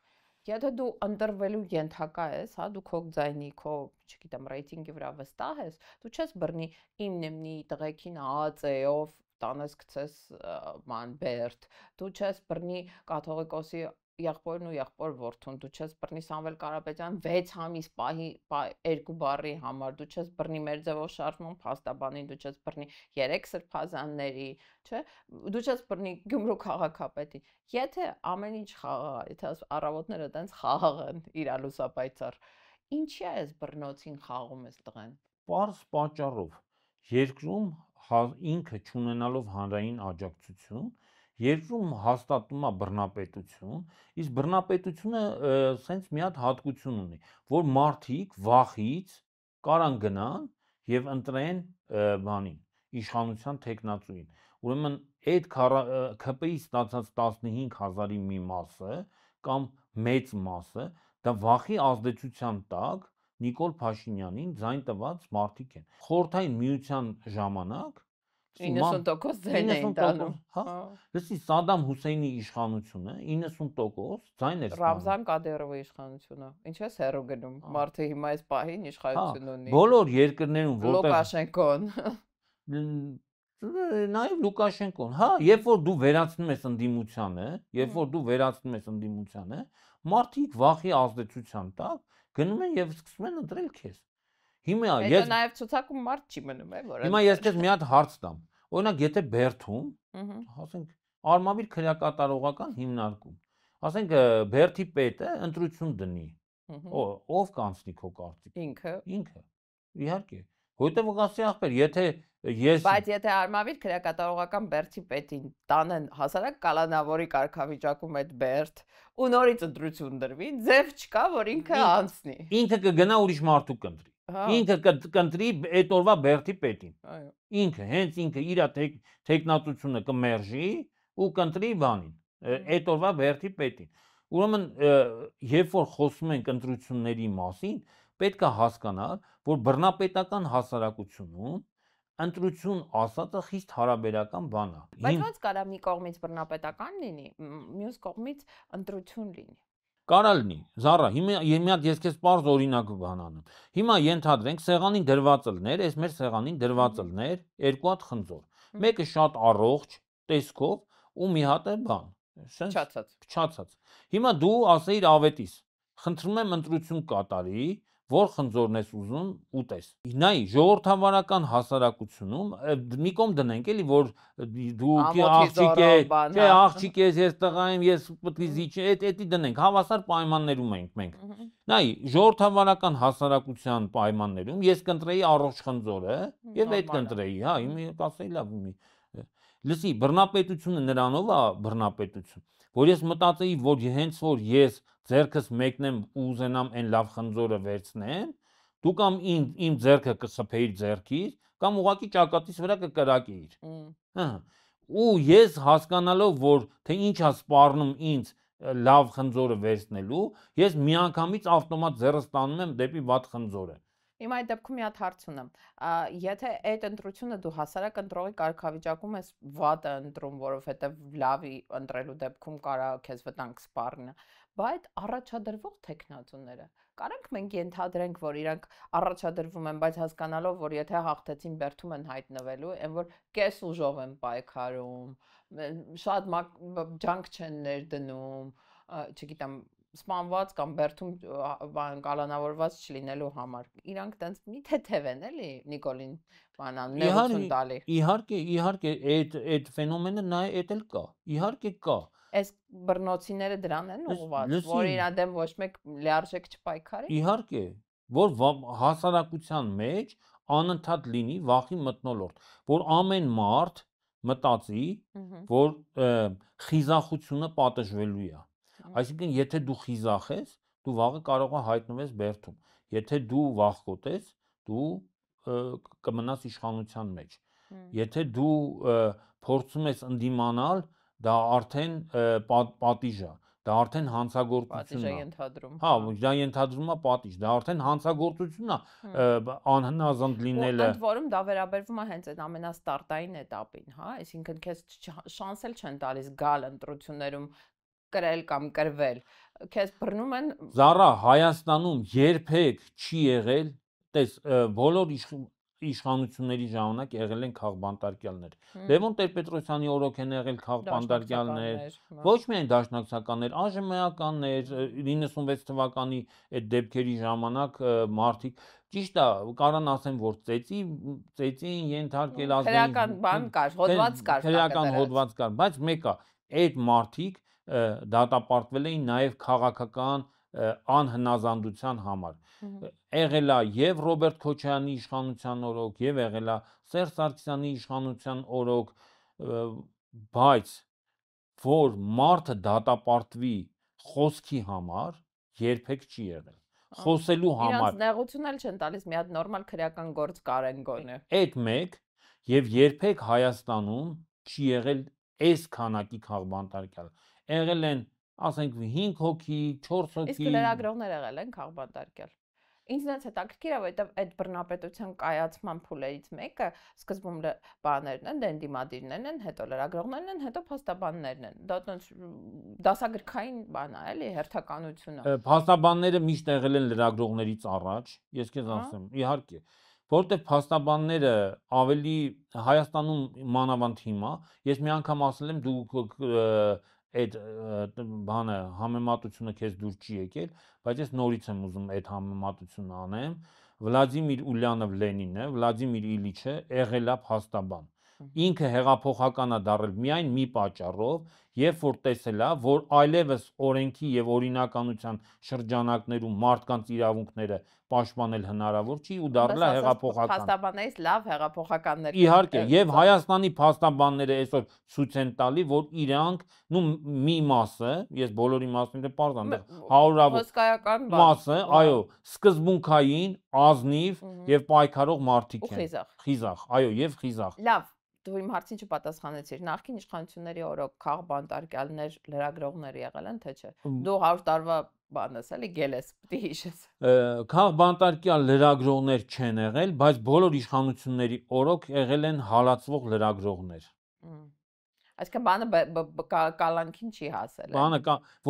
Եթե դու ընտրվելու ենթակա ես, հա, դու քո ձայնի, քո, չգիտեմ, ռեյտինգի վրա վստահ ես, դու չես բռնի իմնեմնի տղեկին ԱԱԾ-ով տանես գցես ման Բերդ, դու չես բռնի կաթողիկոսի եղբորն ու եղբոր որդուն, դու չես բռնի Սամվել Կարապետյան 6 ամիս պահի 2 բառի համար, դու չես բռնի մեր ձևով շարժման փաստաբանին, դու չես բռնի 3 սրբազանների, չէ, դու չես բռնի Գյումրու քաղաքապետին։ Եթե ամեն ինչ խաղաղ է, եթե առավոտները տենց խաղաղ են իրալուսապայծառ, ինչի է այս բռնոցին խաղում ես տղեն։ Պարզ պատճառով երկրում ինքը չունենալով հանրային աջակցություն երկրում հաստատում է բռնապետություն, իսկ բռնապետությունը սենց մի հատ հատկություն ունի, որ մարդիկ վախից կարան գնան եւ ընտրեն բանին, իշխանության տեխնացուին։ Ուրեմն այդ ԿՊ-ի ստացած 15000-ի մի մասը կամ մեծ մասը դա վախի ազդեցության տակ Նիկոլ Փաշինյանին ձայն տված մարդիկ են։ Խորհրդային միության ժամանակ 90% ձայն էին տանում։ Հա։ Լսի, Սադամ Հուսեյնի իշխանությունը 90% ձայն էր ստանում։ Ռամզան Կադիրովի իշխանությունը։ Ինչ ես հերո գնում։ Մարդը հիմա այս պահին իշխանություն ունի։ Բոլոր երկրներում, որտեղ Լուկաշենկոն։ Նաև Լուկաշենկոն, հա, երբ որ դու վերացնում ես ընդդիմությանը, մարդիկ վախի ազդեցության տակ գնում են եւ սկսում են ընտրել քեզ։ Հիմա ես նաև ցուցակում մարդ չի մնում, որ Հիմա ես քեզ մի հատ հարց տամ։ Օրինակ, եթե Բերթում, ասենք, Արմավիր քրեակատարողական հիմնարկում, ասենք Բերթի պետը ընտրություն դնի, ով կանցնի քո կարծիք։ Ինքը։ Իհարկե։ Որտեղ ասի ախպեր, եթե Ես Բայց եթե Արմավիր քրեակատարողական Բերդի պետին տանեն հասարակ կալանավորի կարգավիճակում այդ Բերդ ու նորից ընտրություն դրվի, ձև չկա, որ ինքը անցնի։ ինքը կգնա ուրիշ մարդու կընտրի։ Ինքը կընտրի այդ օրվա Բերդի պետին։ Այո։ Ինքը հենց ինքը իր տեխնատությունը կմերժի ու կընտրի բանին, այդ օրվա Բերդի պետին։ Ուրեմն երբ որ խոսում ենք ընտրությունների մասին, պետք է հասկանալ, որ բռնապետական հասարակությունում ընտրություն ասածը խիստ հարաբերական բան է։ Բայց ոնց կարա մի կողմից բռնապետական լինի, մյուս կողմից ընտրություն լինի։ Կարա լինի, Զարա, հիմա ես քեզ պարզ օրինակ բանանում։ Հիմա ենթադրենք սեղանին դրված լներ, այս մեր սեղանին դրված լներ երկու հատ խնձոր։ Մեկը շատ առողջ տեսքով ու մի հատ է բան, փչացած։ Հիմա դու ասեիր ավետիս, խնդրում եմ ընտրություն կատարի, որ խնձորն ես ուզում ուտես։ Նայ, ժողովրդավարական հասարակությունում մի կողմ դնենք էլի, որ դու աղջիկ ես, ես տղա եմ, ես պետք է զիջի, էդի դնենք, հավասար պայմաններում ենք մենք։ Նայ, ժողովրդավարական հասարակության պայմաններում ես կընտրեի առողջ խնձորը եւ այդ կընտրեի, հա, իմ ասեի լավ։ Լսի, բռնապետությունը նրանով է բռնապետություն, որ ես մտածեի, որ հենց որ ես ձերքս մեկնեմ ու ուզենամ այն լավ խնձորը վերցնեմ, դու կամ իմ ձերքը կխփեիր ձերքից, կամ ուղղակի ճակատիս վրա կկրակեիր։ Ու ես հասկանալով, որ թե ինչ է սպառնում ինձ լավ խնձորը վերցնելու, ես միանգամից ավտոմատ ձեռս տանում եմ դեպի վատ խնձորը։ Հիմա այդ դեպքում մի հատ հարց ունեմ։ Եթե այդ ընտրությունը դու հասարակ ընտրողի կարգավիճակում ես վատը ընտրում, որովհետև լավի ընտրելու դեպքում կարա քեզ վտանգ սպառնի, բայց առաջադրվող տեխնատուները կարանք մենք ենթադրենք, որ իրանք առաջադրվում են, բայց հասկանալով, որ եթե հաղթեցին Բերդում են հայտնվելու, այն որ կես ուժով են պայքարում, շատ ջանք չեն ներդնում, չգիտեմ, սպանված կամ Բերդում կալանավորված չլինելու համար։ Իրանք տենց մի թեթև են, էլի Նիկոլին բանան նեղություն տալի։ Իհարկե, այդ ֆենոմենը նա էդ էլ կա։ Իհարկե կա։ Այս բռնոցիները դրան են ուղղված, որ իրա դեմ ոչ մեկ լիարժեք չպայքարի։ Իհարկե, որ հասարակության մեջ անընդհատ լինի վախի մթնոլորտ, որ ամեն մարդ մտածի, որ խիզախությունը պատժվելու է։ Այսինքն, եթե դու խիզախ ես, դու վաղը կարող ես հայտնվես Բերդում։ Եթե դու վախկոտ ես, դու կմնաս իշխանության մեջ։ Եթե դու փորձում ես ընդդիմանալ, դա արդեն պատիժ է, դա արդեն հանցագործություն է։ Հա, դա ենթադրում է պատիժ, դա արդեն հանցագործություն է, անհնազանդ լինելը։ Ընդ որում դա վերաբերվում է հենց այդ ամենաստարտային էտապին, հա, այսինքն քեզ շանս էլ չեն տալիս գալ ընտրություններում կրել կամ կրվել, քեզ բռնում են։ Զարա, Հայաստանում երբեք չի եղել, տես, բոլոր իշխանությունների ժամանակ եղել են քաղբանտարկյալներ։ Լևոն Տեր-Պետրոսյանի օրոք են եղել քաղբանտարկյալներ, ոչ միայն դաշնակցականներ, ԱԺՄ-ականներ, 96 թվականի այդ դեպքերի ժամանակ մարդիկ, ճիշտ է, կարան ասեմ, որ ծեծին ենթարկել ազգային քրեական բան կար, հոդված կար, քրեական հոդված կար, բայց մեկը այդ մարդիկ դատապարտվել էին նաև քաղաքական անհնազանդության համար։ Եղել է եւ Ռոբերտ Քոչարյանի իշխանության օրոք, եւ եղել է Սերժ Սարգսյանի իշխանության օրոք, բայց որ մարդը դատապարտվի խոսքի համար երբեք չի եղել։ Խոսելու համար։ Իրանց նեղություն էլ չեն տալիս, մի հատ նորմալ քրեական գործ կարեն գոնե։ Այդ մեկ եւ երբեք Հայաստանում չի եղել այս քանակի քաղբանտարկյալ։ Եղել են, ասենք 5 հոգի, 4 հոգի։ Իսկ լրագրողներ եղել են քաղբանտարկյալ։ Ինձնից հետաքրքիր է, որովհետև այդ բռնապետության կայացման փուլերից մեկը սկզբում բաներն են, դենդիմադիրներն են, հետո լրագրողներն են, հետո փաստաբաններն են։ Դա դասագրքային բան է, էլի, հերթականությունը։ Փաստաբանները միշտ եղել են լրագրողներից առաջ, ես քեզ ասեմ, իհարկե, որտեղ փաստաբանները ավելի Հայաստանում մանավանդ հիմա, ես մի անգամ ասել եմ դու այդ բանը համեմատությունը քեզ դուր չի եկել, բայց ես նորից եմ ուզում այդ համեմատությունը անեմ։ Վլադիմիր Ուլյանով-Լենինը, Վլադիմիր Իլիչը եղել է փաստաբան։ Ինքը հեղափոխական է դառել միայն մի պատճառով, երբ որ տեսել է, որ այլևս օրենքի եւ օրինականության շրջանակներում մարդկանց իրավունքները պաշտպանել հնարավոր չի ու դառել է հեղափոխական։ Փաստաբաններից լավ հեղափոխականներ։ Իհարկե, եւ Հայաստանի փաստաբանները այսօր ցույց են տալի, որ իրանք, մի մասը, ես բոլորի մասները պարզ եմ, հարյուրավոր մասը, այո, սկզբունքային, ազնիվ եւ պայքարող մարդիկ են։ Խիզախ, այո, եւ խիզախ։ Լավ, դու իմ հարցին չպատասխանեցիր։ Նախկին իշխանությունների օրոք քաղ բանտարկյալներ, լրագրողներ եղել են, թե չէ։ Դու 100 տարվա բան ես, էլի գել ես, պիտի հիշես։ Քաղ բանտարկյալ լրագրողներ չեն եղել, բայց բոլոր իշխանությունների օրոք եղել են հալածվող լրագրողներ։ Այսինքն բանը կալանքին չի հասել։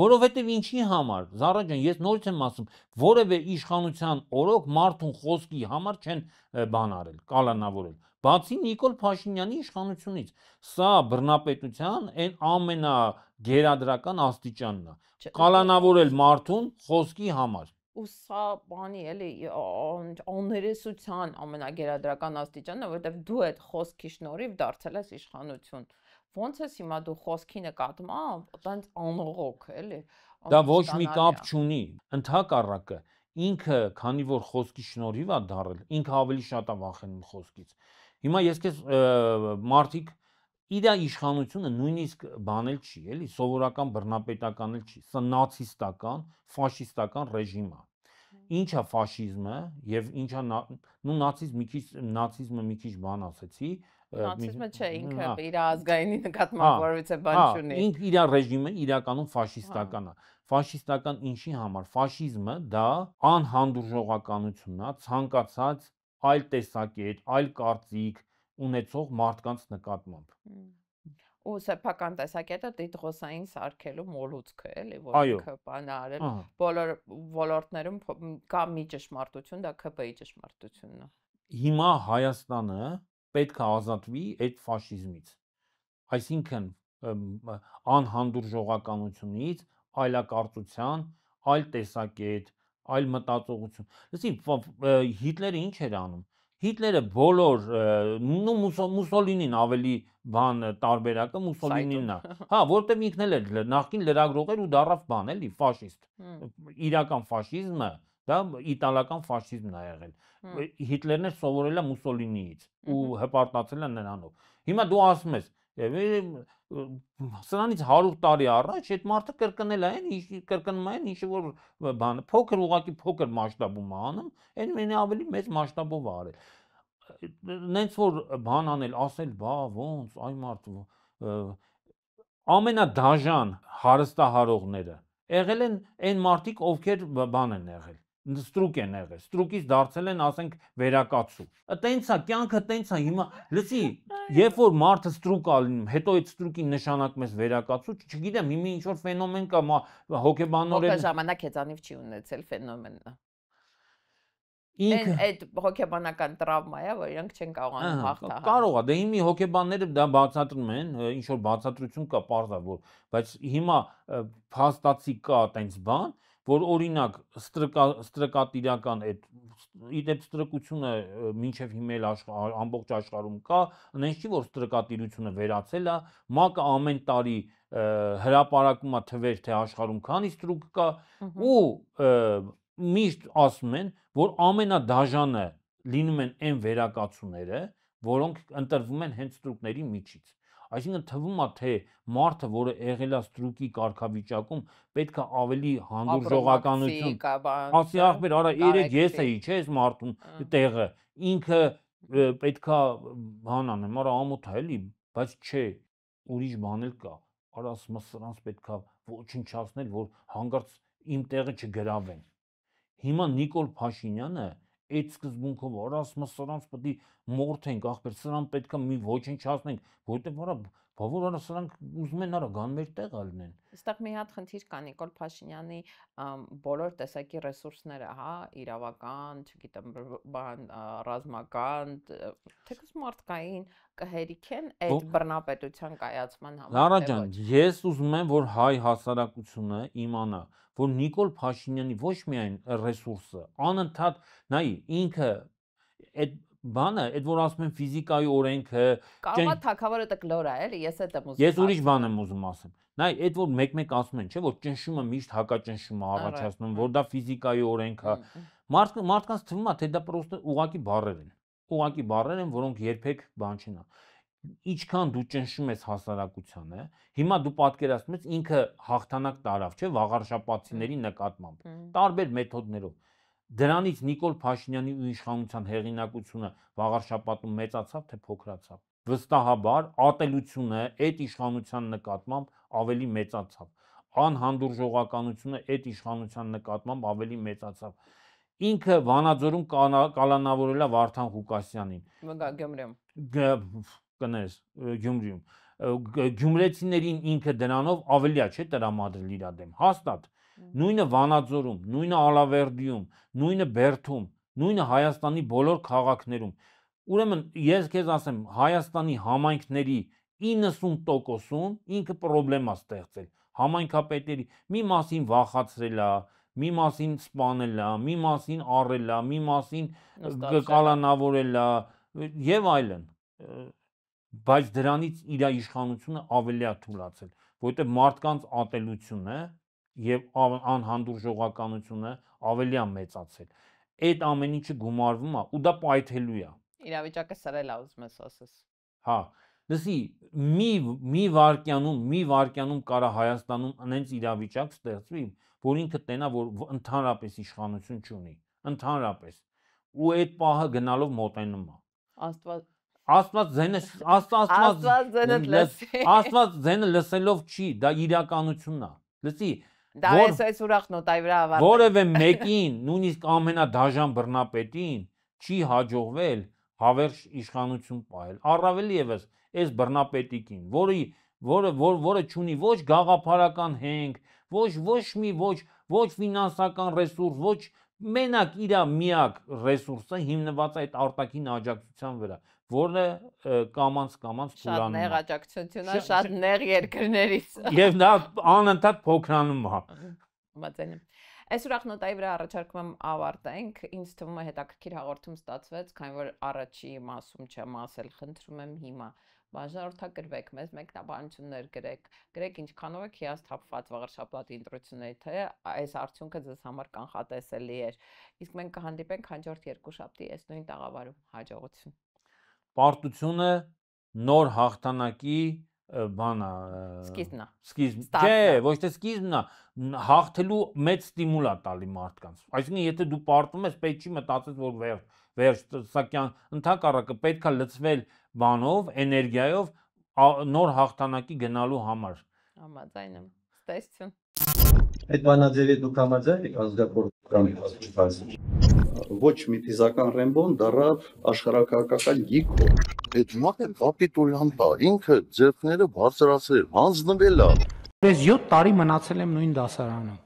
Որովհետև ինչի համար, Զարա ջան, ես նորից եմ ասում, որևէ իշխանության օրոք մարդուն խոսքի համար չեն բան արել, կալանավորել։ Բացի Նիկոլ Փաշինյանի իշխանությունից, սա բռնապետության այն ամենագերադրական աստիճանն է։ Կալանավորել մարդուն խոսքի համար։ Ու սա բանի էլի աներեսության ամենագերադրական աստիճանն է, որովհետև դու այդ խոսքի շնորհիվ դարձել ես իշխանություն։ Ոնց ես հիմա դու խոսքի նկատմամբ այդպես անողոք, էլի։ Դա ոչ մի կապ չունի, ընդհակառակը, ինքը, քանի որ խոսքի շնորհիվ է դարել, ինքը ավելի շատ է վախենում խոսքից։ Հիմա ես քեզ մարդիկ իր իշխանությունը նույնիսկ բանել չի, էլի, սովորական բռնապետական էլ չի, սա նացիստական, ֆաշիստական ռեժիմ է։ Ինչ է ֆաշիզմը եւ ինչա նացիզմը մի քիչ բան ասեցի, նացիզմը չէ, ինքը իր ազգայինի նկատմամբ որևէ բան չունի։ Ինքը իր ռեժիմը իրականում ֆաշիստական է։ Ֆաշիստական ինչի համար։ Ֆաշիզմը դա անհանդուրժողականությունն է, ցանկացած այլ տեսակետ, այլ կարծիք ունեցող մարդկանց նկատմամբ։ Ու սեփական տեսակետը դիդրոսային սարքելու մոլուցքը, էլի, որ ինքը բան արել բոլոր ոլորտներում կա մի ճշմարտություն, դա ԿՊ-ի ճշմարտությունն է։ Հիմա Հայաստանը պետք է ազատվի այդ ֆաշիզմից, այսինքն անհանդուրժողականությունից, այլակարծության, այլ տեսակետ, այլ մտածողություն։ Լսի, Հիտլերը ինչ էր անում։ Հիտլերը բոլոր Մուսոլինին ավելի բան տարբերակը Մուսոլինինն է։ Հա, որտեղ ինքն էլ էր նախկին լրագրող էր ու դառավ բան, էլի, ֆաշիստ։ Իրական ֆաշիզմը դա իտալական ֆաշիզմն է եղել։ Հիտլերն էր սովորել է Մուսոլինիից ու հպարտացել է նրանով։ Հիմա դու ասում ես, սրանից 100 տարի առաջ այդ մարդը կրկնել է ինչ որ բան, փոքր ուղակի փոքր մասշտաբում է անում, այն մենի ավելի մեծ մասշտաբով է արել։ Նենց որ բան անել, ասել, բա ոնց, այ մարդ ամենադաժան հարստահարողները եղել են այն մարդիկ, ովքեր բան են եղել, ստրուկ են եղել, ստրուկից դարձել են, ասենք, վերակացու։ Տենց է, կյանքը տենց է, հիմա, լսի, երբ որ մարդը ստրուկ ա լինում, հետո այդ ստրուկին նշանակում ես վերակացու, չգիտեմ, հիմա ինչ որ ֆենոմեն կա, հոգեբանորեն։ Որպես ժամանակ հեծանիվ չի ունեցել ֆենոմենը։ Ինքը այդ հոգեբանական տրավմա է, որ իրանք չեն կարողանում հաղթահարել։ Կարող է, դե հիմի հոգեբանները դա բացատրում են, ինչ որ բացատրություն կա, պարզ է, որ, բայց հիմա փաստացի կա տենց բան, որ օրինակ ստրկատիրական այդ իդեպ ստրկությունը մինչև հիմա ամբողջ աշխարհում կա, նենց չի որ ստրկատիրությունը վերացել է, ՄԱԿ-ը ամեն տարի հրապարակում է թվեր, թե աշխարհում քանի ստրուկ կա ու միշտ ասում են, որ ամենադաժանը լինում են այն վերակացուները, որոնք ընտրվում են հենց ստրուկների միջից։ Այսինքն թվում է, թե մարդը, որը եղել է ստրուկի կարգավիճակում, պետք է ավելի հանդուրժողականություն, ասի ախպեր, արա երեք ես էի, չէ, այս մարդուն տեղը, ինքը պետք է բան անեմ, արա ամոթ է էլի, բայց չէ, ուրիշ բան էլ կա, արա ասում սրանց պետք է ոչնչացնել, որ հանկարծ իմ տեղը չգրավեն։ Հիմա Նիկոլ Փաշինյանը այդ սկզբունքով ասում է սրանց պետք է մորթենք, ախպեր, սրան պետք է մի ոչնչացնենք, որտեղ արա բավոր արա սրանք ուզում են արա գան մեր տեղը լինեն։ Այստեղ մի հատ խնդիր կա Նիկոլ Փաշինյանի բոլոր տեսակի ռեսուրսները, հա, իրավական, չգիտեմ, բան, ռազմական, թեկուզ մարդկային կհերիքեն այդ բռնապետության կայացման համար։ Զարա ջան, ես ուզում եմ, որ հայ հասարակությունը իմանա, որ Նիկոլ Փաշինյանի ոչ միայն ռեսուրսը, անընդհատ նայի ինքը այդ բանը, այդ որ ասում են ֆիզիկայի օրենքը, Կարող է թագավորը կլոր է, էլի, ես այդ եմ ուզում։ ես ուրիշ բան եմ ուզում ասեմ։ Նայ, այդ որ մեկ-մեկ ասում են, չէ, որ ճնշումը միշտ հակաճնշում է առաջացնում, որ դա ֆիզիկայի օրենք է։ Մարդկանց թվում է, թե դա պրոստը ուղակի բառեր են։ Ուղակի բառեր են, որոնք երբեք բան չեն։ Ինչքան դու ճնշում ես հասարակությանը, հիմա դու պատկերացնում ես ինքը հաղթանակ տարավ, չէ, վաղարշապատցիների նկատմամբ, տարբեր մեթոդներով։ Դրանից Նիկոլ Փաշինյանի ու իշխանության հեղինակությունը վաղարշապատում մեծացավ, թե փոքրացավ։ Վստահաբար ատելությունը այդ իշխանության նկատմամբ ավելի մեծացավ։ Անհանդուրժողականությունը այդ իշխանության նկատմամբ ավելի մեծացավ։ Ինքը Վանաձորում կալանավորել է Վարդան Ղուկասյանին։ Գյումրիում։ Կներես, Գյումրիում։ Գյումրեցիներին ինքը դրանով ավելի է, չէ, տրամադրել իր դեմ։ Հաստատ։ Նույնը Վանաձորում, նույնը Ալավերդիում, նույնը Բերդում, նույնը Հայաստանի բոլոր քաղաքներում։ Ուրեմն ես քեզ ասեմ, Հայաստանի համայնքների 90%-ում ինքը պրոբլեմ է ստեղծել։ Համայնքապետերի մի մասին վախացրել է, մի մասին սպանել է, մի մասին առել է, մի մասին կալանավորել է եւ այլն։ Բայց դրանից իր իշխանությունը ավելի է թուլացել, որովհետեւ մարդկանց ատելությունը եւ անհանդուրժողականությունը ավելի է մեծացել։ Այդ ամեն ինչը գումարվում է ու դա պայթելու է։ Իրավիճակը սրել է, ուզում ես ասես։ Հա, լսի, մի վարքյանում կարա Հայաստանում այնց իրավիճակ ստեղծվի, որ ինքը տենա, որ ընդհանրապես իշխանություն չունի, ընդհանրապես։ Ու այդ պահը գնալով մոտենում է։ Աստված ձենը լսելով չի, դա իրականությունն է։ Լսի, դա այս ուրախ նոտայի վրա ավարտել։ Որևէ մեկին, նույնիսկ ամենադաժան բռնապետին չի հաջողվել հավերժ իշխանություն պահել։ Առավել ևս այս բռնապետիկին, որը չունի ոչ գաղափարական հենք, ոչ ֆինանսական ռեսուրս, ոչ մենակ իր միակ ռեսուրսը հիմնված է այդ արտաքին աջակցության վրա, որը կամանց թուլանում է։ Շատ նեղ աջակցություն է, շատ նեղ երկրներից։ Եվ նա անընդհատ փոքրանում է։ Մտածեմ։ Այս ուրախ նոտայի վրա առաջարկում եմ ավարտենք։ Ինձ թվում է հետաքրքիր հաղորդում ստացվեց, քանի որ առաջի մասում չեմ ասել, խնդրում եմ հիմա բաժանորդագրվեք, մեզ մեկնաբանություններ գրեք ինչքանով եք հիասթափված վաղարշապատի ընտրությունների, թե այս արդյունքը ձեզ համար կանխատեսելի էր։ Իսկ մենք կհանդիպենք հաջորդ երկուշաբթի այս նույն տաղավարում։ Հաջողություն։ Պարտությունը նոր հաղթանակի բանա սկիզբն չէ, ոչ թե սկիզբն է, հաղթելու մեծ ստիմուլ է տալի մարդկանց։ Այսինքն եթե դու պարտվում ես, պետք չի մտածես, որ վերջ, սա ընդհակառակը պետք է լցվել բանով, էներգիայով նոր հաղթանակի գնալու համար։ Համաձայն եմ։ Ստեսություն։ Այդ բանաձևի դուք համաձայն եք ազգակործական ասում։ Ոչ միթիզական Ռեմբոն դառավ աշխարհակահաղական գիքով։ Այդ մոտ կապիտուլյան բա ինքը ձեռքները բարձրացրել, հանձնվել է։ Ես 7 տարի մնացել եմ նույն դասարանում։